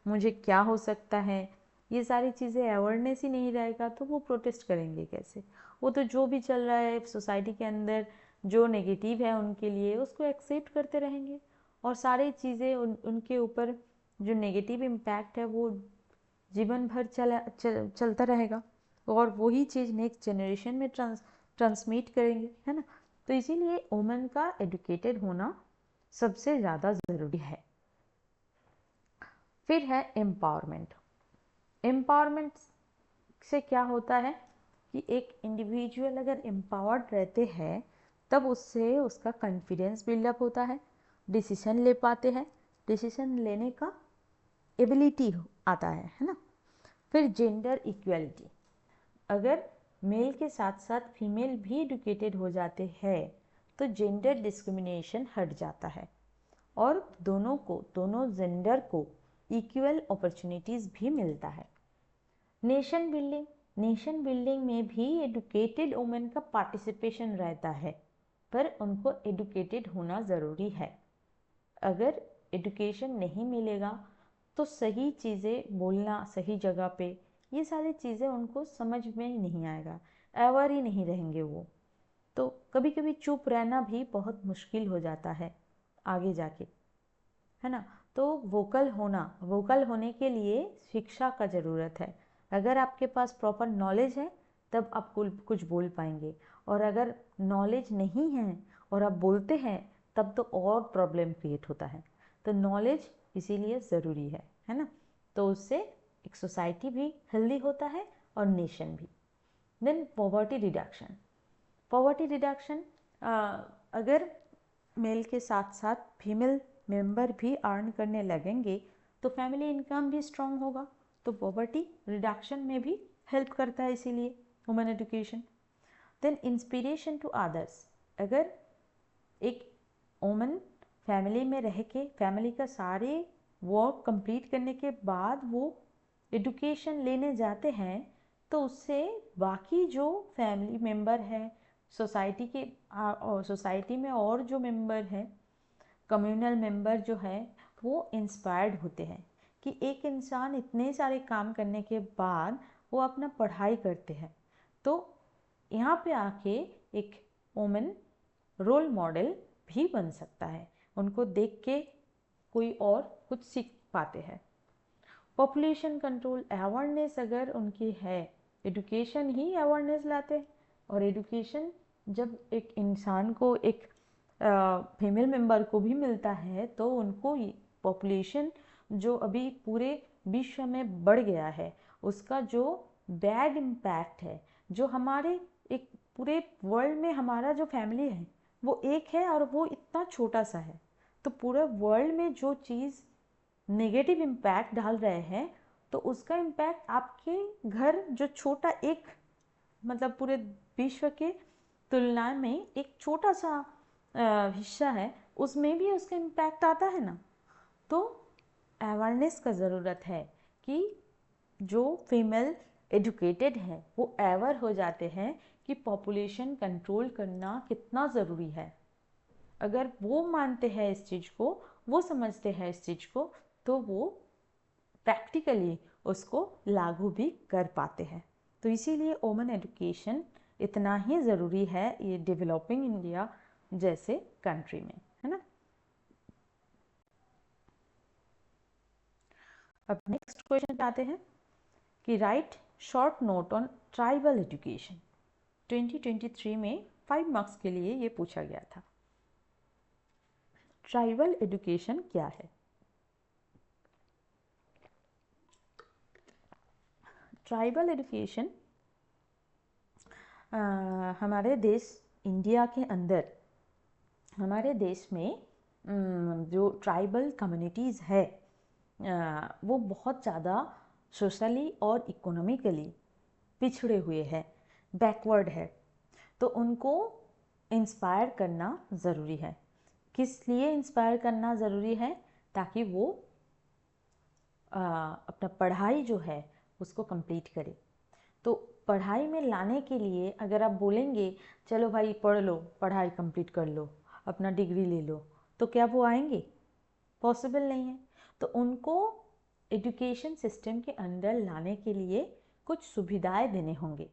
मुझे क्या हो सकता है, ये सारी चीज़ें अवेयरनेस ही नहीं रहेगा तो वो प्रोटेस्ट करेंगे कैसे। वो तो जो भी चल रहा है सोसाइटी के अंदर जो नेगेटिव है उनके लिए उसको एक्सेप्ट करते रहेंगे और सारी चीज़ें उनके ऊपर जो नेगेटिव इम्पैक्ट है वो जीवन भर चलता रहेगा और वही चीज़ नेक्स्ट जनरेशन में ट्रांसमिट करेंगे, है ना। तो इसीलिए वुमेन का एडुकेटेड होना सबसे ज़्यादा ज़रूरी है। फिर है एम्पावरमेंट। एम्पावरमेंट से क्या होता है कि एक इंडिविजुअल अगर एम्पावर्ड रहते हैं तब उससे उसका कॉन्फिडेंस बिल्डअप होता है, डिसीजन ले पाते हैं, डिसीजन लेने का एबिलिटी आता है ना। फिर जेंडर इक्वलिटी, अगर मेल के साथ साथ फीमेल भी एडुकेटेड हो जाते हैं तो जेंडर डिस्क्रिमिनेशन हट जाता है और दोनों जेंडर को इक्वल अपॉर्चुनिटीज़ भी मिलता है। नेशन बिल्डिंग में भी एडुकेटेड वुमेन का पार्टिसिपेशन रहता है, पर उनको एडुकेटेड होना ज़रूरी है। अगर एडुकेशन नहीं मिलेगा तो सही चीज़ें बोलना सही जगह पे, ये सारी चीज़ें उनको समझ में ही नहीं आएगा, अवेयर ही नहीं रहेंगे वो। तो कभी कभी चुप रहना भी बहुत मुश्किल हो जाता है आगे जाके, है ना। तो वोकल होने के लिए शिक्षा का ज़रूरत है। अगर आपके पास प्रॉपर नॉलेज है तब आप कुछ बोल पाएंगे, और अगर नॉलेज नहीं है और आप बोलते हैं तब तो और प्रॉब्लम क्रिएट होता है। तो नॉलेज इसीलिए ज़रूरी है ना। तो उससे एक सोसाइटी भी हेल्दी होता है और नेशन भी। देन पॉवर्टी रिडक्शन, अगर मेल के साथ साथ फीमेल मेंबर भी अर्न करने लगेंगे तो फैमिली इनकम भी स्ट्रांग होगा, तो पॉवर्टी रिडक्शन में भी हेल्प करता है इसीलिए women education. Then inspiration to others, अगर एक वुमेन फैमिली में रह के फैमिली का सारे वर्क कंप्लीट करने के बाद वो एजुकेशन लेने जाते हैं तो उससे बाकी जो फैमिली मेंबर है, सोसाइटी में और जो मेंबर हैं, कम्युनल मेंबर जो है, वो इंस्पायर्ड होते हैं कि एक इंसान इतने सारे काम करने के बाद वो अपना पढ़ाई करते हैं। तो यहाँ पे आके एक वुमेन रोल मॉडल भी बन सकता है, उनको देख के कोई और कुछ सीख पाते हैं। पॉपुलेशन कंट्रोल अवेयरनेस अगर उनकी है, एजुकेशन ही अवेयरनेस लाते हैं, और एजुकेशन जब एक इंसान को एक फीमेल मेंबर को भी मिलता है तो उनको पॉपुलेशन जो अभी पूरे विश्व में बढ़ गया है उसका जो बैड इम्पैक्ट है, जो हमारे एक पूरे वर्ल्ड में हमारा जो फैमिली है वो एक है और वो इतना छोटा सा है, तो पूरे वर्ल्ड में जो चीज़ नेगेटिव इम्पैक्ट डाल रहे हैं तो उसका इम्पैक्ट आपके घर जो छोटा एक मतलब पूरे विश्व के तुलना में एक छोटा सा हिस्सा है उसमें भी उसका इम्पैक्ट आता है ना। तो अवेयरनेस का ज़रूरत है कि जो फीमेल एजुकेटेड है वो अवेयर हो जाते हैं कि पॉपुलेशन कंट्रोल करना कितना ज़रूरी है। अगर वो मानते हैं इस चीज़ को, वो समझते हैं इस चीज़ को, तो वो प्रैक्टिकली उसको लागू भी कर पाते हैं। तो इसीलिए वुमेन एजुकेशन इतना ही ज़रूरी है ये डेवलपिंग इंडिया जैसे कंट्री में, है ना। अब नेक्स्ट क्वेश्चन पे आते हैं कि right short note on tribal education. 2023 में 5 मार्क्स के लिए ये पूछा गया था। ट्राइबल एजुकेशन क्या है? ट्राइबल एजुकेशन हमारे देश इंडिया के अंदर, हमारे देश में जो ट्राइबल कम्युनिटीज़ है वो बहुत ज़्यादा सोशली और इकोनॉमिकली पिछड़े हुए हैं, बैकवर्ड है। तो उनको इंस्पायर करना ज़रूरी है। किस लिए इंस्पायर करना ज़रूरी है? ताकि वो अपना पढ़ाई जो है उसको कंप्लीट करे। तो पढ़ाई में लाने के लिए अगर आप बोलेंगे चलो भाई पढ़ लो, पढ़ाई कंप्लीट कर लो, अपना डिग्री ले लो, तो क्या वो आएंगे? पॉसिबल नहीं है। तो उनको एजुकेशन सिस्टम के अंदर लाने के लिए कुछ सुविधाएं देने होंगे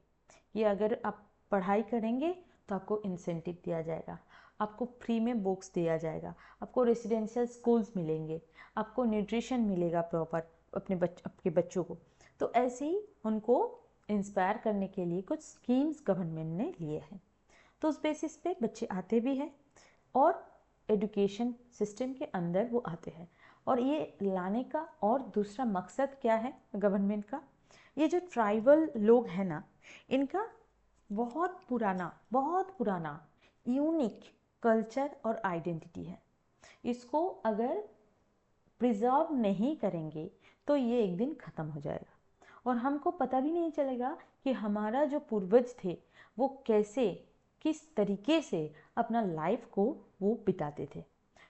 कि अगर आप पढ़ाई करेंगे तो आपको इंसेंटिव दिया जाएगा, आपको फ्री में बुक्स दिया जाएगा, आपको रेसिडेंशियल स्कूल्स मिलेंगे, आपको न्यूट्रिशन मिलेगा प्रॉपर आपके बच्चों को। तो ऐसे ही उनको इंस्पायर करने के लिए कुछ स्कीम्स गवर्नमेंट ने लिए हैं। तो उस बेसिस पे बच्चे आते भी हैं और एजुकेशन सिस्टम के अंदर वो आते हैं। और ये लाने का और दूसरा मकसद क्या है गवर्नमेंट का? ये जो ट्राइबल लोग हैं ना, इनका बहुत पुराना यूनिक कल्चर और आइडेंटिटी है। इसको अगर प्रिजर्व नहीं करेंगे तो ये एक दिन ख़त्म हो जाएगा और हमको पता भी नहीं चलेगा कि हमारा जो पूर्वज थे वो कैसे, किस तरीके से अपना लाइफ को वो बिताते थे।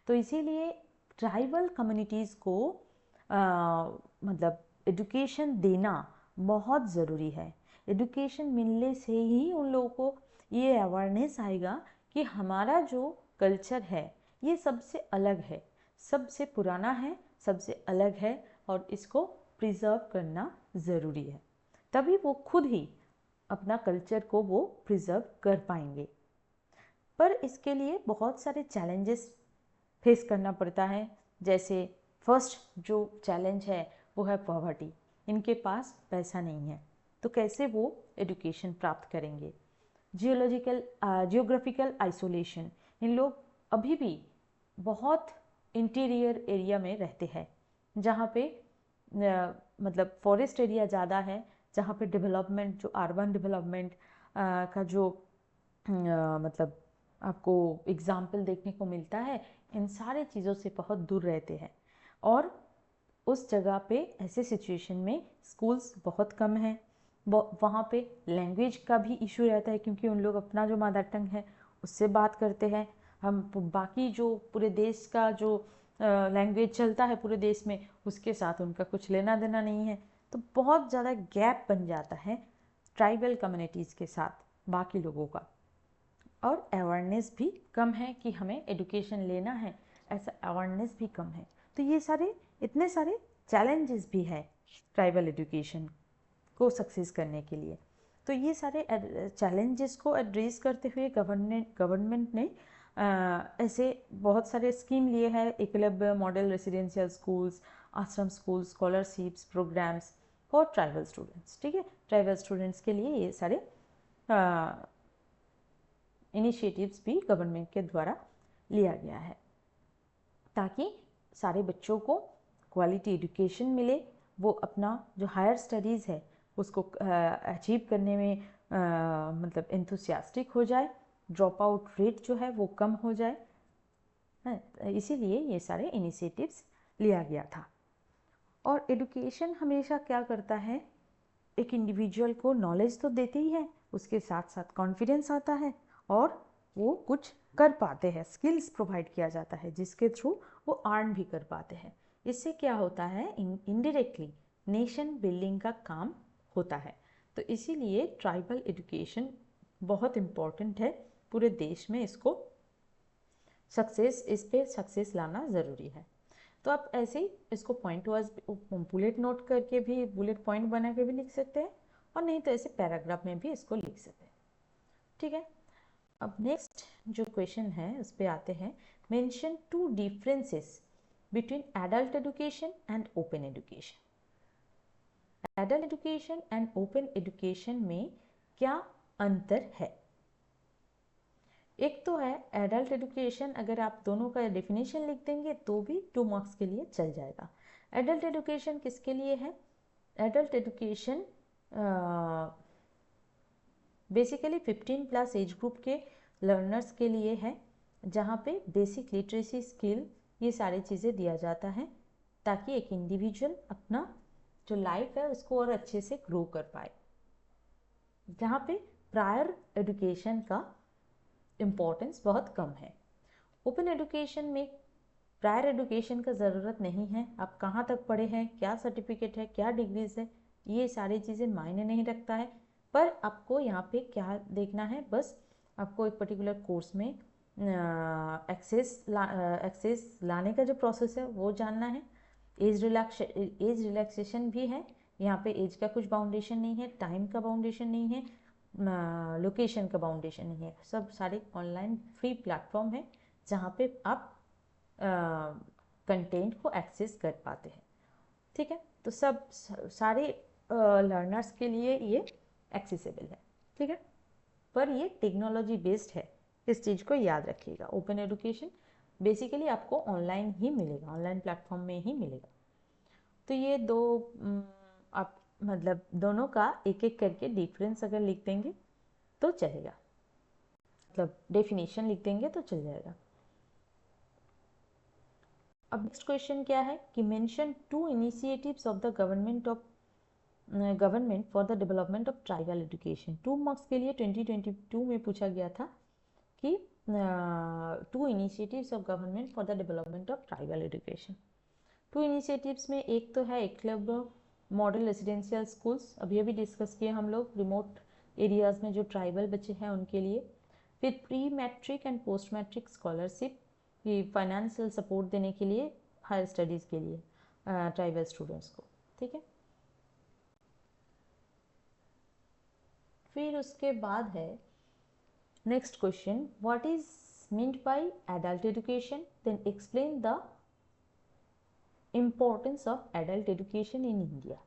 तो इसीलिए ट्राइबल कम्युनिटीज़ को मतलब एजुकेशन देना बहुत ज़रूरी है। एजुकेशन मिलने से ही उन लोगों को ये अवेयरनेस आएगा कि हमारा जो कल्चर है ये सबसे अलग है, सबसे पुराना है, सबसे अलग है और इसको प्रिजर्व करना ज़रूरी है। तभी वो खुद ही अपना कल्चर को वो प्रिजर्व कर पाएंगे। पर इसके लिए बहुत सारे चैलेंजेस फेस करना पड़ता है। जैसे फर्स्ट जो चैलेंज है वो है पॉवर्टी। इनके पास पैसा नहीं है तो कैसे वो एजुकेशन प्राप्त करेंगे। जियोग्राफिकल आइसोलेशन, इन लोग अभी भी बहुत इंटीरियर एरिया में रहते हैं जहाँ पे मतलब फॉरेस्ट एरिया ज़्यादा है, जहाँ पे डेवलपमेंट जो अर्बन डेवलपमेंट का जो मतलब आपको एग्जाम्पल देखने को मिलता है, इन सारे चीज़ों से बहुत दूर रहते हैं। और उस जगह पे ऐसे सिचुएशन में स्कूल्स बहुत कम हैं। वहाँ पे लैंग्वेज का भी इशू रहता है क्योंकि उन लोग अपना जो मदर टंग है उससे बात करते हैं। हम बाकी जो पूरे देश का जो लैंग्वेज चलता है पूरे देश में उसके साथ उनका कुछ लेना देना नहीं है। तो बहुत ज़्यादा गैप बन जाता है ट्राइबल कम्युनिटीज़ के साथ बाकी लोगों का। और अवेयरनेस भी कम है कि हमें एजुकेशन लेना है, ऐसा अवेयरनेस भी कम है। तो ये सारे इतने सारे चैलेंजेस भी है ट्राइबल एजुकेशन को सक्सेस करने के लिए। तो ये सारे चैलेंजेस को एड्रेस करते हुए गवर्नमेंट ने ऐसे बहुत सारे स्कीम लिए हैं। Eklavya model residential schools, ashram school, scholarships programmes for tribal students. ठीक है, ट्राइबल स्टूडेंट्स के लिए ये सारे इनिशिएटिव्स भी गवर्नमेंट के द्वारा लिया गया है ताकि सारे बच्चों को क्वालिटी एजुकेशन मिले, वो अपना जो हायर स्टडीज़ है उसको अचीव करने में मतलब एंथुसियास्टिक हो जाए, ड्रॉप आउट रेट जो है वो कम हो जाए। इसीलिए ये सारे इनिशिएटिव्स लिया गया था। और एजुकेशन हमेशा क्या करता है, एक इंडिविजुअल को नॉलेज तो देती ही है, उसके साथ साथ कॉन्फिडेंस आता है और वो कुछ कर पाते हैं, स्किल्स प्रोवाइड किया जाता है जिसके थ्रू वो अर्न भी कर पाते हैं। इससे क्या होता है, इनडायरेक्टली नेशन बिल्डिंग का काम होता है। तो इसीलिए ट्राइबल एजुकेशन बहुत इम्पॉर्टेंट है पूरे देश में, इसको इस पे सक्सेस लाना ज़रूरी है। तो आप ऐसे ही इसको पॉइंट वाइज बुलेट नोट करके भी, बुलेट पॉइंट बना के भी लिख सकते हैं और नहीं तो ऐसे पैराग्राफ में भी इसको लिख सकते हैं। ठीक है, अब नेक्स्ट जो क्वेश्चन है उस पर आते हैं। Mention 2 differences between adult education and open education. Adult education and open education में क्या अंतर है? एक तो है एडल्ट एजुकेशन, अगर आप दोनों का डेफिनेशन लिख देंगे तो भी 2 मार्क्स के लिए चल जाएगा। एडल्ट एजुकेशन किसके लिए है? Adult education basically 15+ age group के लर्नर्स के लिए है, जहाँ पे बेसिक लिटरेसी स्किल ये सारी चीज़ें दिया जाता है ताकि एक इंडिविजुअल अपना जो लाइफ है उसको और अच्छे से ग्रो कर पाए, जहाँ पे प्रायर एजुकेशन का इम्पोर्टेंस बहुत कम है। ओपन एजुकेशन में प्रायर एजुकेशन का ज़रूरत नहीं है, आप कहाँ तक पढ़े हैं, क्या सर्टिफिकेट है, क्या डिग्रीज है, ये सारी चीज़ें मायने नहीं रखता है। पर आपको यहाँ पे क्या देखना है, बस आपको एक पर्टिकुलर कोर्स में एक्सेस लाने का जो प्रोसेस है वो जानना है। एज रिलैक्सेशन भी है, यहाँ पे एज का कुछ बाउंडेशन नहीं है, टाइम का बाउंडेशन नहीं है, लोकेशन का बाउंडेशन नहीं है। सब सारे ऑनलाइन फ्री प्लेटफॉर्म है जहाँ पे आप कंटेंट को एक्सेस कर पाते हैं। ठीक है, तो सब सारे लर्नर्स के लिए ये एक्सेसिबल है। ठीक है, पर ये टेक्नोलॉजी बेस्ड है, इस चीज़ को याद रखिएगा। ओपन एजुकेशन बेसिकली आपको ऑनलाइन ही मिलेगा, ऑनलाइन प्लेटफॉर्म में ही मिलेगा। तो ये दो आप मतलब दोनों का एक एक करके डिफरेंस अगर लिख देंगे तो चलेगा, मतलब डेफिनेशन लिख देंगे तो चल जाएगा। अब नेक्स्ट क्वेश्चन क्या है कि mention 2 initiatives of the government for the development of tribal education. 2 marks के लिए 2022 में पूछा गया था कि 2 initiatives of government for the development of tribal education. 2 initiatives में एक तो है एकलव्य मॉडल रेजिडेंशियल स्कूल्स, अभी अभी डिस्कस किए हम लोग, रिमोट एरियाज़ में जो ट्राइबल बच्चे हैं उनके लिए। फिर pre matric and post matric scholarship, ये फाइनेंशियल सपोर्ट देने के लिए हायर स्टडीज़ के लिए ट्राइबल स्टूडेंट्स को, ठीक है। फिर उसके बाद है next question, what is meant by adult education, then explain the importance of adult education in India.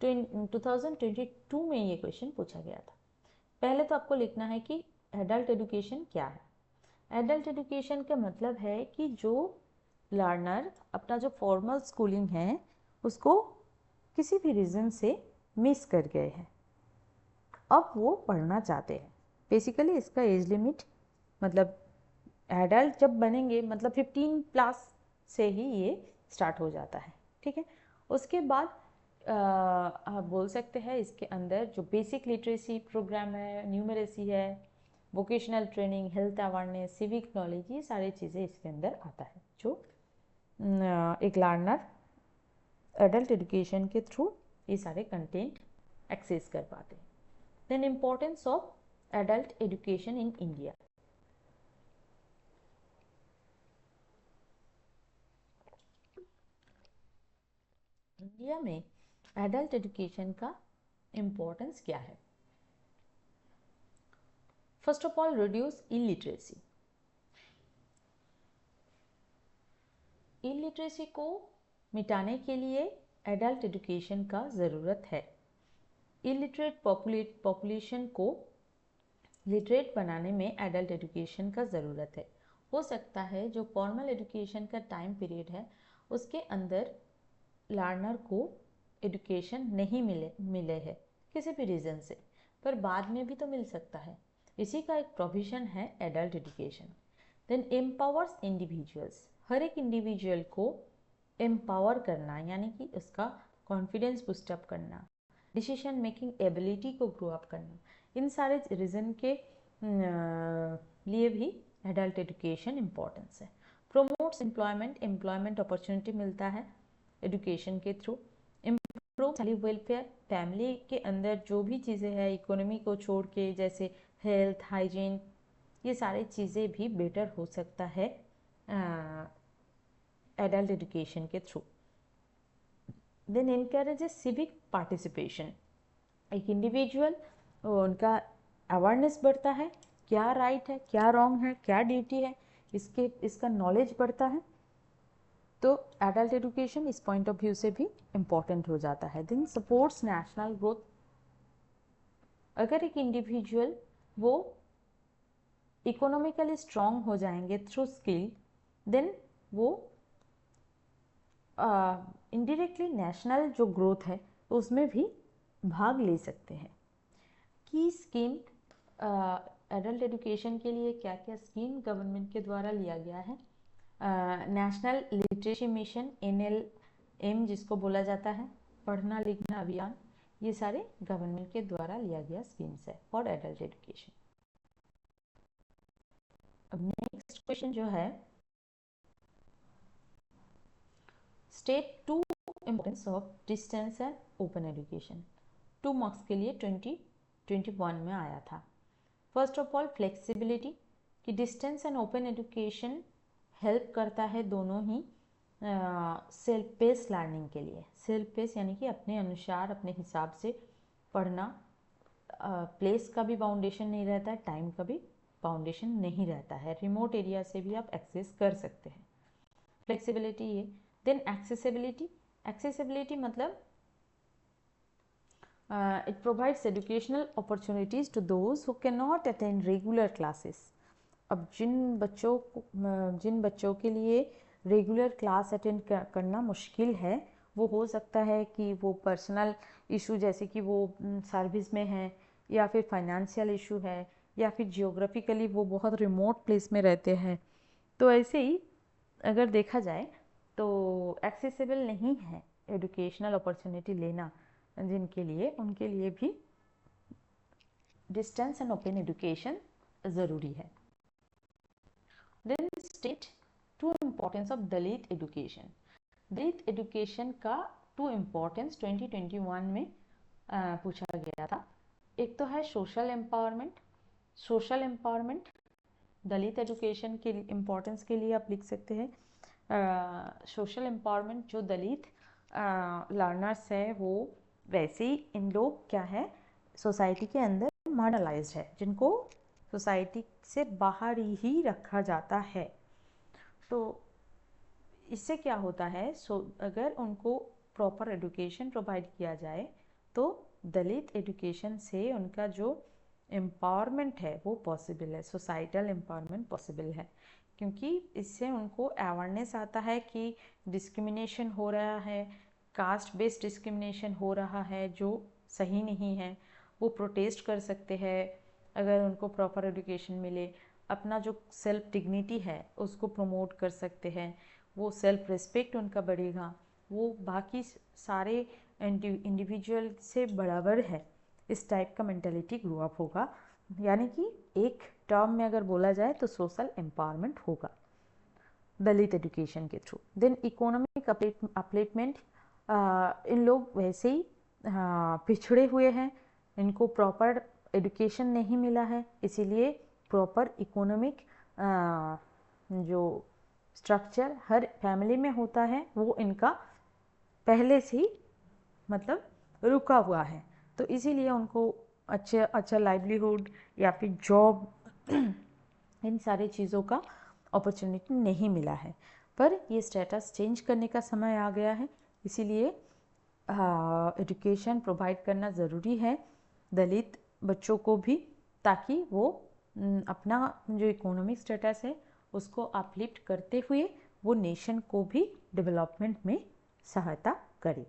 2022 में ये क्वेश्चन पूछा गया था। पहले तो आपको लिखना है कि एडल्ट एजुकेशन क्या है। एडल्ट एजुकेशन का मतलब है कि जो लर्नर अपना जो फॉर्मल स्कूलिंग है उसको किसी भी रीज़न से मिस कर गए हैं, अब वो पढ़ना चाहते हैं। बेसिकली इसका एज लिमिट मतलब एडल्ट जब बनेंगे मतलब 15 प्लस से ही ये स्टार्ट हो जाता है, ठीक है। उसके बाद आप बोल सकते हैं इसके अंदर जो बेसिक लिटरेसी प्रोग्राम है, न्यूमरेसी है, vocational training, health awareness, civic knowledge, ये सारी चीज़ें इसके अंदर आता है जो एक लर्नर एडल्ट एजुकेशन के थ्रू ये सारे कंटेंट एक्सेस कर पाते हैं। Then importance of adult education in India. India में एडल्ट एजुकेशन का इम्पोर्टेंस क्या है? First of all, reduce illiteracy. Illiteracy को मिटाने के लिए एडल्ट एजुकेशन का ज़रूरत है। इलिटरेट पॉपुलेशन को लिटरेट बनाने में एडल्ट एजुकेशन का ज़रूरत है। हो सकता है जो फॉर्मल एजुकेशन का टाइम पीरियड है उसके अंदर लर्नर को एजुकेशन नहीं मिले है किसी भी रीज़न से, पर बाद में भी तो मिल सकता है। इसी का एक प्रोविज़न है adult education. Then empowers individuals, हर एक इंडिविजुअल को एम्पावर करना यानी कि उसका कॉन्फिडेंस बूस्टअप करना, डिसीजन मेकिंग एबिलिटी को ग्रो अप करना, इन सारे रीज़न के लिए भी एडल्ट एजुकेशन इम्पोर्टेंस है। प्रोमोट्स एम्प्लॉयमेंट अपॉर्चुनिटी मिलता है एजुकेशन के through. Improve family welfare, family के अंदर जो भी चीज़ें हैं इकोनॉमी को छोड़ के, जैसे हेल्थ, हाइजीन, ये सारी चीज़ें भी बेटर हो सकता है एडल्ट एजुकेशन के through. Then encourages civic participation, एक इंडिविजुअल उनका अवेयरनेस बढ़ता है, क्या राइट है, क्या रॉन्ग है, क्या ड्यूटी है, इसका नॉलेज बढ़ता है। तो एडल्ट एजुकेशन इस पॉइंट ऑफ व्यू से भी इम्पॉर्टेंट हो जाता है। देन सपोर्ट्स नेशनल ग्रोथ, अगर एक इंडिविजुअल वो इकोनॉमिकली स्ट्रॉन्ग हो जाएंगे थ्रू स्किल, देन वो इनडायरेक्टली नेशनल जो ग्रोथ है उसमें भी भाग ले सकते हैं। की स्कीम, एडल्ट एजुकेशन के लिए क्या क्या स्कीम गवर्नमेंट के द्वारा लिया गया है? नेशनल लिटरेसी मिशन, NLM जिसको बोला जाता है, पढ़ना लिखना अभियान, ये सारे गवर्नमेंट के द्वारा लिया गया स्कीम्स है फॉर एडल्ट एजुकेशन। अब नेक्स्ट क्वेश्चन जो है, state 2 importance of distance and open education. 2 marks के लिए 2021 में आया था। फर्स्ट ऑफ ऑल फ्लेक्सिबिलिटी, कि distance and open education help करता है दोनों ही सेल्फ पेस लर्निंग के लिए। सेल्फ पेस यानी कि अपने अनुसार अपने हिसाब से पढ़ना, प्लेस का भी बाउंडेशन नहीं रहता है, टाइम का भी बाउंडेशन नहीं रहता है, रिमोट एरिया से भी आप एक्सेस कर सकते हैं। फ्लेक्सिबिलिटी ये। देन एक्सेसिबिलिटी मतलब it provides educational opportunities to those who cannot attend regular classes. अब जिन बच्चों के लिए रेगुलर क्लास अटेंड करना मुश्किल है, वो हो सकता है कि वो पर्सनल इशू जैसे कि वो सर्विस में है, या फिर फाइनेंशियल इशू है, या फिर जियोग्राफिकली वो बहुत रिमोट प्लेस में रहते हैं। तो ऐसे ही अगर देखा जाए तो एक्सेसिबल नहीं है एजुकेशनल अपॉर्चुनिटी लेना जिनके लिए, उनके लिए भी डिस्टेंस एंड ओपन एजुकेशन ज़रूरी है। Then state to importance of Dalit education. Dalit education का टू इम्पोर्टेंस 2021 में पूछा गया था। एक तो है social empowerment. Social empowerment Dalit education के इम्पोर्टेंस के लिए आप लिख सकते हैं सोशल एम्पावरमेंट। जो दलित लर्नर्स है वो वैसे ही इन लोग क्या है सोसाइटी के अंदर मार्जिनलाइज्ड है, जिनको सोसाइटी से बाहर ही रखा जाता है। तो इससे क्या होता है अगर उनको प्रॉपर एजुकेशन प्रोवाइड किया जाए तो दलित एजुकेशन से उनका जो एम्पावरमेंट है वो पॉसिबल है, सोसाइटल एम्पावरमेंट पॉसिबल है। क्योंकि इससे उनको अवेयरनेस आता है कि डिस्क्रिमिनेशन हो रहा है, कास्ट बेस्ड डिस्क्रिमिनेशन हो रहा है जो सही नहीं है। वो प्रोटेस्ट कर सकते हैं अगर उनको प्रॉपर एजुकेशन मिले। अपना जो सेल्फ डिग्निटी है उसको प्रमोट कर सकते हैं। वो सेल्फ रिस्पेक्ट उनका बढ़ेगा। वो बाकी सारे इंडिविजुअल से बराबर है, इस टाइप का मेंटालिटी ग्रो अप होगा। यानी कि एक टर्म में अगर बोला जाए तो सोशल एम्पावरमेंट होगा दलित एजुकेशन के थ्रू। Then economic upliftment. इन लोग वैसे ही पिछड़े हुए हैं, इनको प्रॉपर एजुकेशन नहीं मिला है, इसीलिए प्रॉपर इकोनॉमिक जो स्ट्रक्चर हर फैमिली में होता है वो इनका पहले से ही मतलब रुका हुआ है। तो इसीलिए उनको अच्छा लाइवलीहुड या फिर जॉब इन सारी चीज़ों का अपॉर्चुनिटी नहीं मिला है। पर ये स्टेटस चेंज करने का समय आ गया है, इसीलिए एजुकेशन प्रोवाइड करना ज़रूरी है दलित बच्चों को भी, ताकि वो अपना जो इकोनॉमिक स्टेटस है उसको अपलिफ्ट करते हुए वो नेशन को भी डेवलपमेंट में सहायता करे।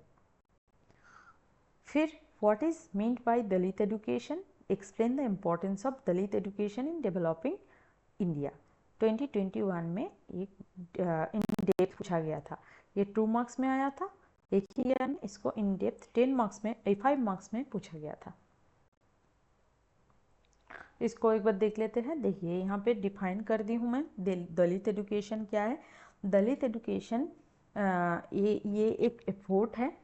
फिर what is meant bye Dalit education? Explain the importance of Dalit education in developing India. 2021 में एक इन डेप्थ पूछा गया था। ये 2 मार्क्स में आया था एक ही ईयर में। इसको इन डेप्थ 10 मार्क्स में 5 मार्क्स में पूछा गया था। इसको एक बार देख लेते हैं। देखिए यहाँ पे डिफाइन कर दी हूँ मैं दलित एजुकेशन क्या है। दलित एजुकेशन ये एक एफर्ट है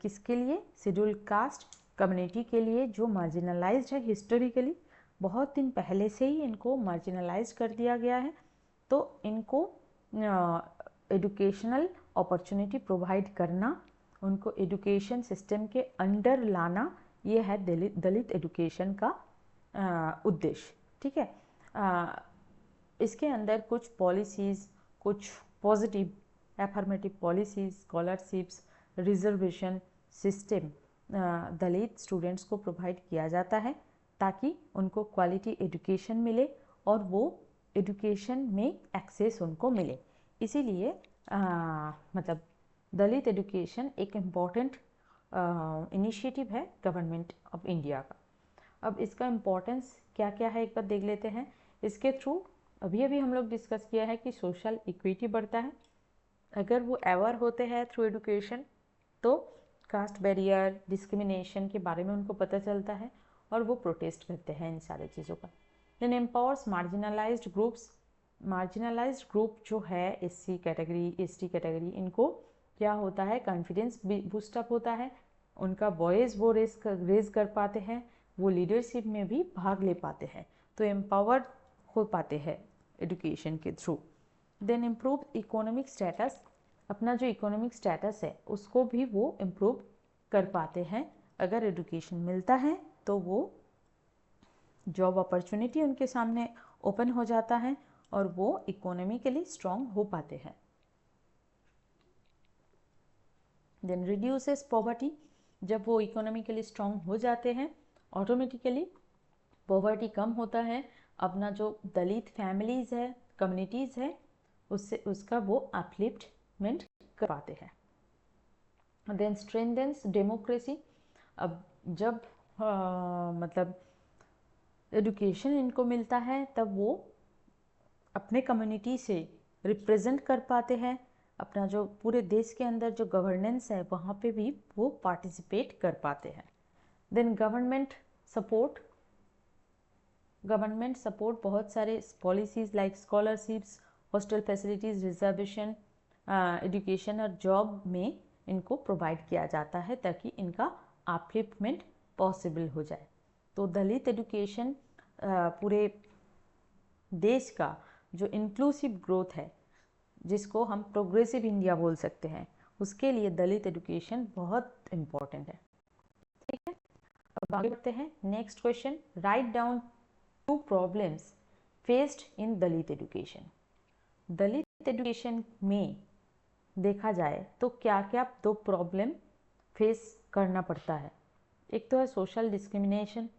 किसके लिए? शेड्यूल कास्ट कम्युनिटी के लिए जो मार्जिनलाइज्ड है हिस्टोरिकली। बहुत दिन पहले से ही इनको मार्जिनलाइज कर दिया गया है, तो इनको एजुकेशनल अपॉर्चुनिटी प्रोवाइड करना, उनको एजुकेशन सिस्टम के अंडर लाना, ये है दलित एजुकेशन का उद्देश्य। ठीक है। इसके अंदर कुछ पॉलिसीज़, कुछ positive affirmative policies, scholarships, reservation system Dalit students को प्रोवाइड किया जाता है ताकि उनको क्वालिटी एजुकेशन मिले और वो एजुकेशन में एक्सेस उनको मिले। इसीलिए मतलब दलित एजुकेशन एक इम्पॉर्टेंट इनिशिएटिव है गवर्नमेंट ऑफ इंडिया का। अब इसका इम्पोर्टेंस क्या क्या है एक बार देख लेते हैं। इसके थ्रू अभी हम लोग डिस्कस किया है कि सोशल इक्विटी बढ़ता है। अगर वो अवेयर होते हैं थ्रू एजुकेशन तो कास्ट बैरियर, डिस्क्रिमिनेशन के बारे में उनको पता चलता है और वो प्रोटेस्ट करते हैं इन सारी चीज़ों का। Then empowers marginalised groups. Marginalised group जो है एससी कैटेगरी, एसटी कैटेगरी, इनको क्या होता है कॉन्फिडेंस बूस्टअप होता है, उनका वॉइस वो रेज कर पाते हैं, वो लीडरशिप में भी भाग ले पाते हैं, तो एम्पावर्ड हो पाते हैं एजुकेशन के through. Then improve economic status. अपना जो इकोनॉमिक स्टेटस है उसको भी वो इम्प्रूव कर पाते हैं। अगर एजुकेशन मिलता है तो वो जॉब अपॉर्चुनिटी उनके सामने ओपन हो जाता है और वो इकोनॉमिकली स्ट्रॉन्ग हो पाते हैं। Then reduces poverty. जब वो इकोनॉमिकली स्ट्रॉन्ग हो जाते हैं ऑटोमेटिकली पॉवर्टी कम होता है। अपना जो दलित फैमिलीज़ है, कम्युनिटीज़ है, उससे उसका वो अपलिफ्टमेंट कर पाते हैं। Then strengthens democracy. अब जब मतलब एजुकेशन इनको मिलता है तब वो अपने कम्युनिटी से रिप्रेजेंट कर पाते हैं। अपना जो पूरे देश के अंदर जो गवर्नेंस है वहाँ पे भी वो पार्टिसिपेट कर पाते हैं। Then government support. Government support बहुत सारे policies like scholarships, hostel facilities, reservation, education और जॉब में इनको प्रोवाइड किया जाता है ताकि इनका अपलिफ्टमेंट पॉसिबल हो जाए। तो दलित एजुकेशन पूरे देश का जो इंक्लूसिव ग्रोथ है, जिसको हम प्रोग्रेसिव इंडिया बोल सकते हैं, उसके लिए दलित एजुकेशन बहुत इम्पोर्टेंट है। ठीक है, अब आगे बढ़ते हैं। Next question, write down 2 problems faced in Dalit education. Dalit education में देखा जाए तो क्या क्या 2 प्रॉब्लम फेस करना पड़ता है। एक तो है सोशल डिस्क्रिमिनेशन।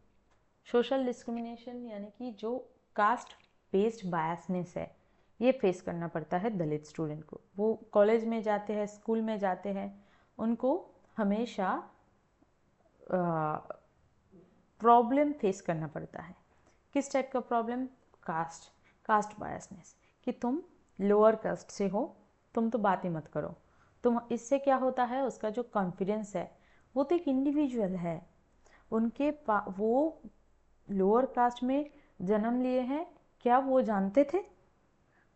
सोशल डिस्क्रिमिनेशन यानी कि जो कास्ट बेस्ड बायसनेस है, ये फेस करना पड़ता है दलित स्टूडेंट को। वो कॉलेज में जाते हैं, स्कूल में जाते हैं, उनको हमेशा प्रॉब्लम फेस करना पड़ता है। किस टाइप का प्रॉब्लम? कास्ट बायसनेस, कि तुम लोअर कास्ट से हो, तुम तो बात ही मत करो। तुम, इससे क्या होता है, उसका जो कॉन्फिडेंस है, वो तो एक इंडिविजुअल है, वो लोअर कास्ट में जन्म लिए हैं, क्या वो जानते थे?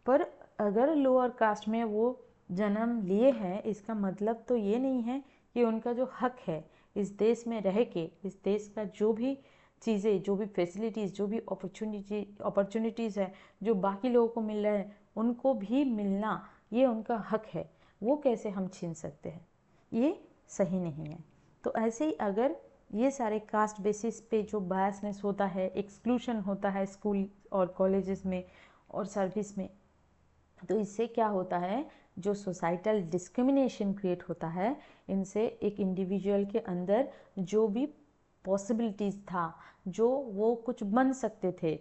पर अगर लोअर कास्ट में वो जन्म लिए हैं, इसका मतलब तो ये नहीं है कि उनका जो हक है इस देश में रह के, इस देश का जो भी चीज़ें, जो भी फैसिलिटीज़, जो भी अपॉर्चुनिटीज़ है जो बाकी लोगों को मिल रहा है, उनको भी मिलना, ये उनका हक है। वो कैसे हम छीन सकते हैं? ये सही नहीं है। तो ऐसे ही अगर ये सारे कास्ट बेसिस पे जो बायसनेस होता है, एक्सक्लूशन होता है स्कूल और कॉलेजेस में और सर्विस में, तो इससे क्या होता है, जो सोसाइटल डिस्क्रिमिनेशन क्रिएट होता है, इनसे एक इंडिविजुअल के अंदर जो भी पॉसिबिलिटीज़ था, जो वो कुछ बन सकते थे,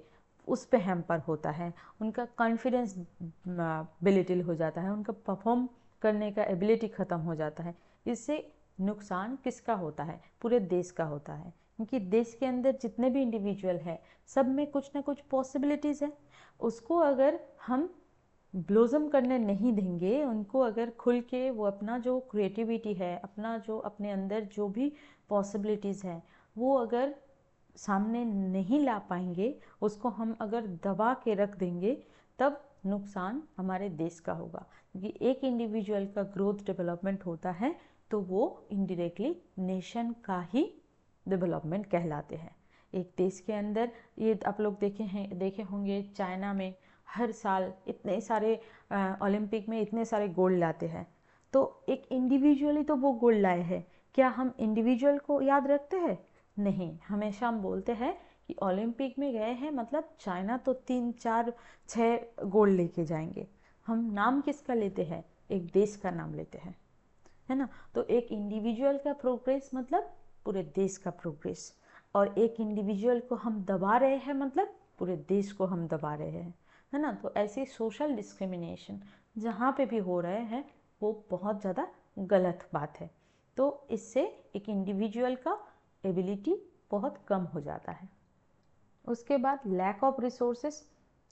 उस पे हैम्पर होता है। उनका कॉन्फिडेंस बिलिटिल हो जाता है, उनका परफॉर्म करने का एबिलिटी ख़त्म हो जाता है। इससे नुकसान किसका होता है? पूरे देश का होता है, क्योंकि देश के अंदर जितने भी इंडिविजुअल है, सब में कुछ ना कुछ पॉसिबिलिटीज़ है। उसको अगर हम ब्लोजम करने नहीं देंगे, उनको अगर खुल के वो अपना जो क्रिएटिविटी है, अपना जो अपने अंदर जो भी पॉसिबिलिटीज़ हैं, वो अगर सामने नहीं ला पाएंगे, उसको हम अगर दबा के रख देंगे, तब नुकसान हमारे देश का होगा। क्योंकि एक इंडिविजुअल का ग्रोथ डेवलपमेंट होता है तो वो इनडायरेक्टली नेशन का ही डेवलपमेंट कहलाते हैं। एक देश के अंदर, ये आप लोग देखे होंगे, चाइना में हर साल इतने सारे ओलंपिक में इतने सारे गोल्ड लाते हैं, तो एक इंडिविजुअली तो वो गोल्ड लाए हैं। क्या हम इंडिविजुअल को याद रखते हैं? नहीं, हमेशा हम बोलते हैं कि ओलंपिक में गए हैं मतलब चाइना तो 3, 4, 6 गोल्ड लेके जाएंगे। हम नाम किसका लेते हैं? एक देश का नाम लेते हैं, है ना। तो एक इंडिविजुअल का प्रोग्रेस मतलब पूरे देश का प्रोग्रेस, और एक इंडिविजुअल को हम दबा रहे हैं मतलब पूरे देश को हम दबा रहे हैं, है ना। तो ऐसी सोशल डिस्क्रिमिनेशन जहाँ पे भी हो रहे हैं, वो बहुत ज़्यादा गलत बात है। तो इससे एक इंडिविजुअल का एबिलिटी बहुत कम हो जाता है। उसके बाद लैक ऑफ रिसोर्सेज,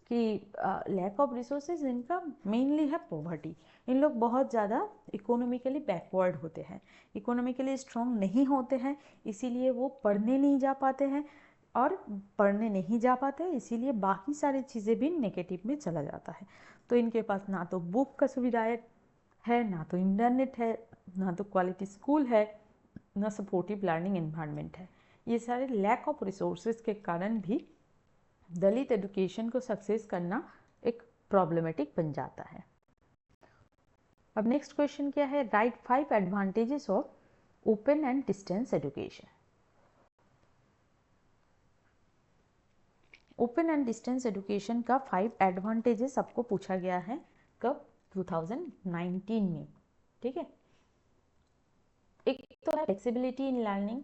कि लैक ऑफ रिसोर्सेज इनका मेनली है पॉवर्टी। इन लोग बहुत ज़्यादा इकोनॉमिकली बैकवर्ड होते हैं, इकोनॉमिकली स्ट्रॉन्ग नहीं होते हैं, इसीलिए वो पढ़ने नहीं जा पाते हैं, और पढ़ने नहीं जा पाते इसीलिए बाकी सारी चीज़ें भी नेगेटिव में चला जाता है। तो इनके पास ना तो बुक का सुविधा है, ना तो इंटरनेट है, ना तो क्वालिटी स्कूल है, ना सपोर्टिव लर्निंग एनवायरनमेंट है। ये सारे लैक ऑफ रिसोर्सेज के कारण भी दलित एजुकेशन को सक्सेस करना एक प्रॉब्लमेटिक बन जाता है। अब नेक्स्ट क्वेश्चन क्या है, right 5 advantages of open and distance education. Open and distance education का 5 एडवांटेजेस आपको पूछा गया है, कब? 2019 में, ठीक है। एक तो है फ्लेक्सिबिलिटी इन लर्निंग,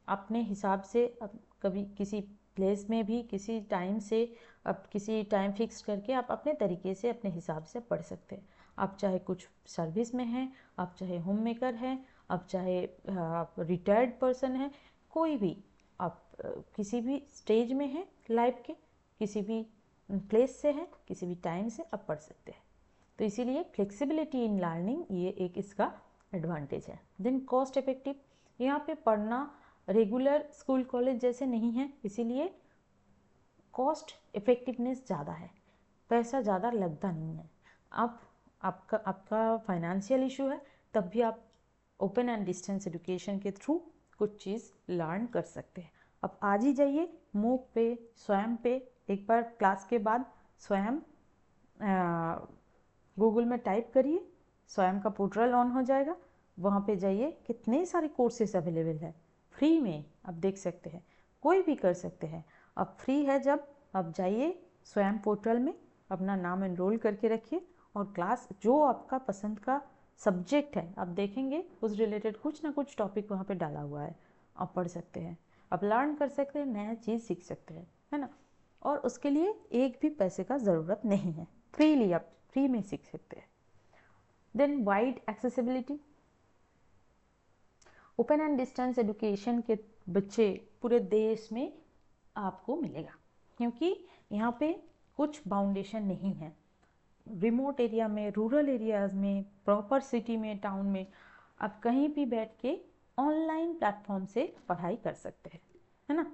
अपने हिसाब से अब कभी किसी प्लेस में भी किसी टाइम से, अब किसी टाइम फिक्स करके आप अपने तरीके से अपने हिसाब से पढ़ सकते हैं। आप चाहे कुछ सर्विस में हैं, आप चाहे होम मेकर हैं, आप चाहे रिटायर्ड पर्सन हैं, कोई भी आप किसी भी स्टेज में हैं लाइफ के, किसी भी प्लेस से हैं, किसी भी टाइम से आप पढ़ सकते हैं। तो इसीलिए फ्लेक्सिबिलिटी इन लर्निंग ये एक इसका एडवांटेज है। देन कॉस्ट इफेक्टिव, यहाँ पे पढ़ना रेगुलर स्कूल कॉलेज जैसे नहीं है, इसीलिए कॉस्ट इफ़ेक्टिवनेस ज़्यादा है, पैसा ज़्यादा लगता नहीं है। आप आपका फाइनेंशियल इशू है तब भी आप ओपन एंड डिस्टेंस एजुकेशन के थ्रू कुछ चीज़ लर्न कर सकते हैं। अब आज ही जाइए मूक पे, स्वयं पे, एक बार क्लास के बाद स्वयं गूगल में टाइप करिए, स्वयं का पोर्टल ऑन हो जाएगा, वहाँ पे जाइए, कितने सारे कोर्सेज अवेलेबल है फ्री में, आप देख सकते हैं, कोई भी कर सकते हैं। अब फ्री है जब आप जाइए स्वयं पोर्टल में, अपना नाम एनरोल करके रखिए और क्लास जो आपका पसंद का सब्जेक्ट है आप देखेंगे उस रिलेटेड कुछ ना कुछ टॉपिक वहाँ पे डाला हुआ है, आप पढ़ सकते हैं, आप लर्न कर सकते हैं, नया चीज़ सीख सकते हैं, है ना। और उसके लिए एक भी पैसे का ज़रूरत नहीं है, फ्रीली आप फ्री में सीख सकते हैं। Then wide accessibility, open and distance education के बच्चे पूरे देश में आपको मिलेगा, क्योंकि यहाँ पे कुछ बाउंडेशन नहीं है। रिमोट एरिया में, रूरल एरियाज़ में, प्रॉपर सिटी में, टाउन में आप कहीं भी बैठ के ऑनलाइन प्लेटफॉर्म से पढ़ाई कर सकते हैं, है ना।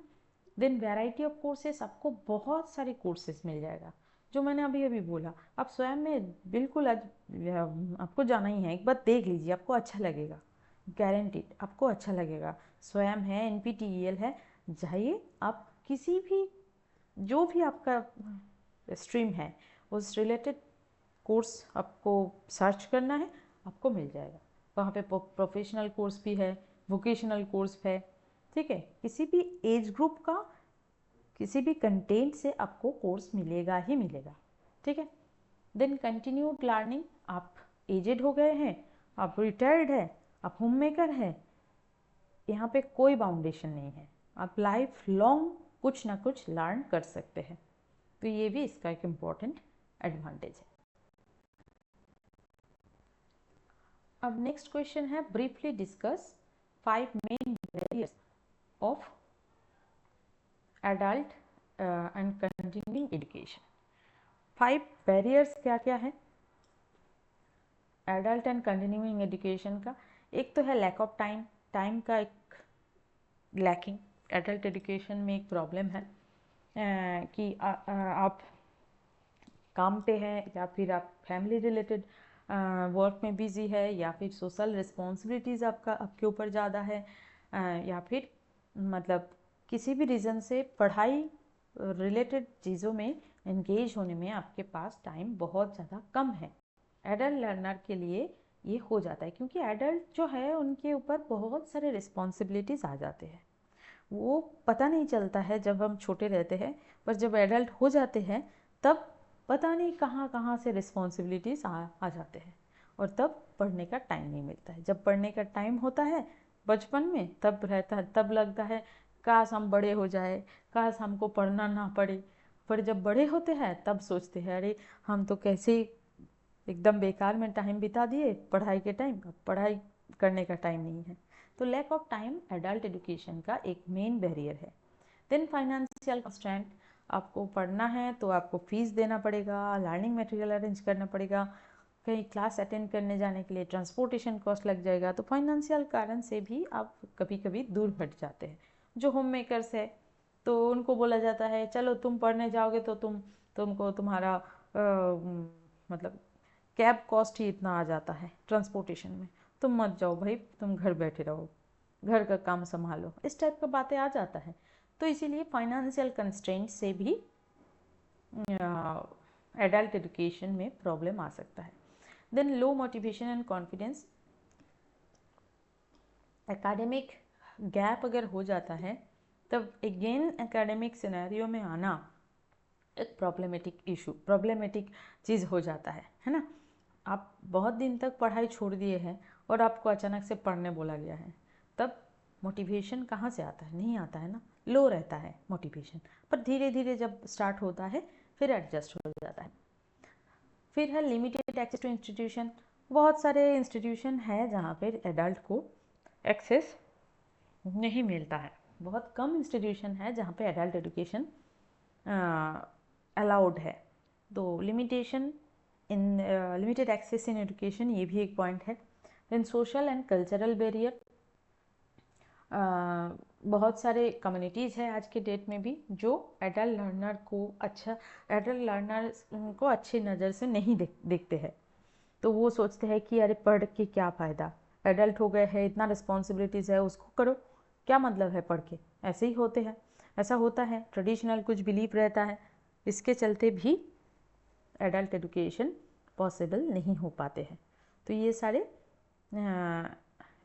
देन वैरायटी ऑफ कोर्सेस, आपको बहुत सारे कोर्सेज मिल जाएगा, जो मैंने अभी अभी बोला। आप स्वयं में बिल्कुल आपको जाना ही है, एक बार देख लीजिए, आपको अच्छा लगेगा, गारंटीड आपको अच्छा लगेगा। स्वयं है, NPTEL है, जाइए आप किसी भी, जो भी आपका स्ट्रीम है उस रिलेटेड कोर्स आपको सर्च करना है, आपको मिल जाएगा। वहाँ पे प्रोफेशनल कोर्स भी है, वोकेशनल कोर्स है, ठीक है। किसी भी एज ग्रुप का, किसी भी कंटेंट से आपको कोर्स मिलेगा ही मिलेगा, ठीक है। देन कंटिन्यूड लर्निंग, आप एजेड हो गए हैं, आप रिटायर्ड है, आप होम मेकर हैं, यहाँ पे कोई बाउंडेशन नहीं है, आप लाइफ लॉन्ग कुछ ना कुछ लर्न कर सकते हैं। तो ये भी इसका एक इम्पॉर्टेंट एडवांटेज है। अब नेक्स्ट क्वेश्चन है, briefly discuss 5 main barriers of adult and continuing education. 5 barriers क्या क्या है एडल्ट एंड कंटिन्यूइंग एजुकेशन का? एक तो है लैक ऑफ टाइम, टाइम का एक लैकिंग, एडल्ट एजुकेशन में एक प्रॉब्लम है कि आप काम पे हैं, या फिर आप फैमिली रिलेटेड वर्क में बिजी है, या फिर सोशल रिस्पॉन्सिबिलिटीज़ आपके ऊपर ज़्यादा है, या फिर मतलब किसी भी रीज़न से पढ़ाई रिलेटेड चीज़ों में एंगेज होने में आपके पास टाइम बहुत ज़्यादा कम है। एडल्ट लर्नर के लिए ये हो जाता है, क्योंकि एडल्ट जो है उनके ऊपर बहुत सारे रिस्पॉन्सिबिलिटीज़ आ जाते हैं, वो पता नहीं चलता है जब हम छोटे रहते हैं, पर जब एडल्ट हो जाते हैं तब पता नहीं कहाँ कहाँ से रिस्पॉन्सिबिलिटीज़ आ जाते हैं, और तब पढ़ने का टाइम नहीं मिलता है। जब पढ़ने का टाइम होता है बचपन में तब रहता है, तब लगता है काश हम बड़े हो जाए, काश हमको पढ़ना ना पड़े। पर जब बड़े होते हैं तब सोचते हैं अरे हम तो कैसे एकदम बेकार में टाइम बिता दिए पढ़ाई के टाइम, अब पढ़ाई करने का टाइम नहीं है। तो lack of time adult education का एक मेन बैरियर है। देन फाइनेंशियल कंस्ट्रेंट, आपको पढ़ना है तो आपको फीस देना पड़ेगा, लर्निंग मटेरियल अरेंज करना पड़ेगा, कहीं क्लास अटेंड करने जाने के लिए ट्रांसपोर्टेशन कॉस्ट लग जाएगा, तो फाइनेंशियल कारण से भी आप कभी कभी दूर हट जाते हैं। जो होम मेकर्स है तो उनको बोला जाता है चलो तुम पढ़ने जाओगे तो तुमको तुम्हारा मतलब कैब कॉस्ट ही इतना आ जाता है ट्रांसपोर्टेशन में, तुम मत जाओ भाई, तुम घर बैठे रहो, घर का काम संभालो, इस टाइप का बातें आ जाता है। तो इसीलिए फाइनेंशियल कंस्ट्रेंट से भी एडल्ट एजुकेशन में प्रॉब्लम आ सकता है। Then low motivation and confidence, academic gap अगर हो जाता है तब अगेन एकेडमिक सिनेरियो में आना एक प्रॉब्लमेटिक चीज़ हो जाता है ना। आप बहुत दिन तक पढ़ाई छोड़ दिए हैं और आपको अचानक से पढ़ने बोला गया है, तब मोटिवेशन कहाँ से आता है? नहीं आता है ना, लो रहता है मोटिवेशन। पर धीरे धीरे जब स्टार्ट होता है फिर एडजस्ट हो जाता है। फिर है लिमिटेड एक्सेस टू इंस्टीट्यूशन, बहुत सारे इंस्टीट्यूशन है जहाँ पर एडल्ट को एक्सेस नहीं मिलता है, बहुत कम इंस्टीट्यूशन है जहाँ पे एडल्ट एजुकेशन अलाउड है। तो limitation in limited access in education, ये भी एक पॉइंट है। Then social and cultural barrier, बहुत सारे कम्युनिटीज़ है आज के डेट में भी जो एडल्ट लर्नर को अच्छी नज़र से नहीं देखते हैं। तो वो सोचते हैं कि अरे पढ़ के क्या फ़ायदा, एडल्ट हो गए हैं, इतना रिस्पॉन्सिबिलिटीज़ है, उसको करो, क्या मतलब है पढ़ के। ऐसे ही होते हैं, ऐसा होता है, ट्रेडिशनल कुछ बिलीफ रहता है, इसके चलते भी एडल्ट एजुकेशन पॉसिबल नहीं हो पाते हैं। तो ये सारे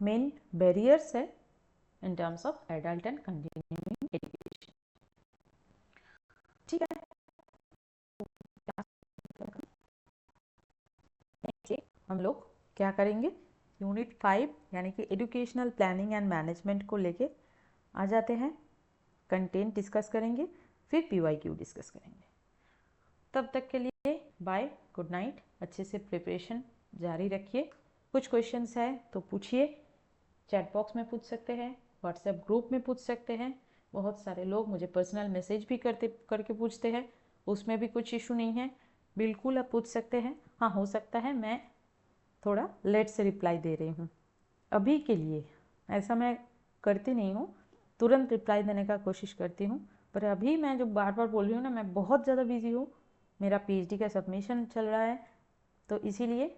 मेन बैरियर्स है in terms of adult and continuing education. ठीक है, हम लोग क्या करेंगे, यूनिट 5 यानी कि एजुकेशनल प्लानिंग एंड मैनेजमेंट को लेके आ जाते हैं। कंटेंट डिस्कस करेंगे, फिर PYQ डिस्कस करेंगे। तब तक के लिए बाय, गुड नाइट। अच्छे से प्रिपरेशन जारी रखिए। कुछ क्वेश्चंस है तो पूछिए, चैट बॉक्स में पूछ सकते हैं, व्हाट्सएप ग्रुप में पूछ सकते हैं। बहुत सारे लोग मुझे पर्सनल मैसेज भी करके पूछते हैं, उसमें भी कुछ इशू नहीं है, बिल्कुल आप पूछ सकते हैं। हाँ, हो सकता है मैं थोड़ा लेट से रिप्लाई दे रही हूँ अभी के लिए, ऐसा मैं करती नहीं हूँ, तुरंत रिप्लाई देने का कोशिश करती हूँ। पर अभी मैं जो बार बार बोल रही हूँ ना, मैं बहुत ज़्यादा बिजी हूँ, मेरा PhD का सबमिशन चल रहा है, तो इसीलिए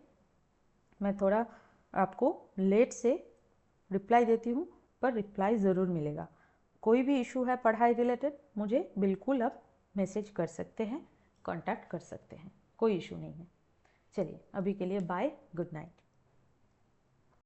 मैं थोड़ा आपको लेट से रिप्लाई देती हूँ, पर रिप्लाई ज़रूर मिलेगा। कोई भी इशू है पढ़ाई रिलेटेड, मुझे बिल्कुल आप मैसेज कर सकते हैं, कांटेक्ट कर सकते हैं, कोई इशू नहीं है। चलिए अभी के लिए बाय, गुड नाइट।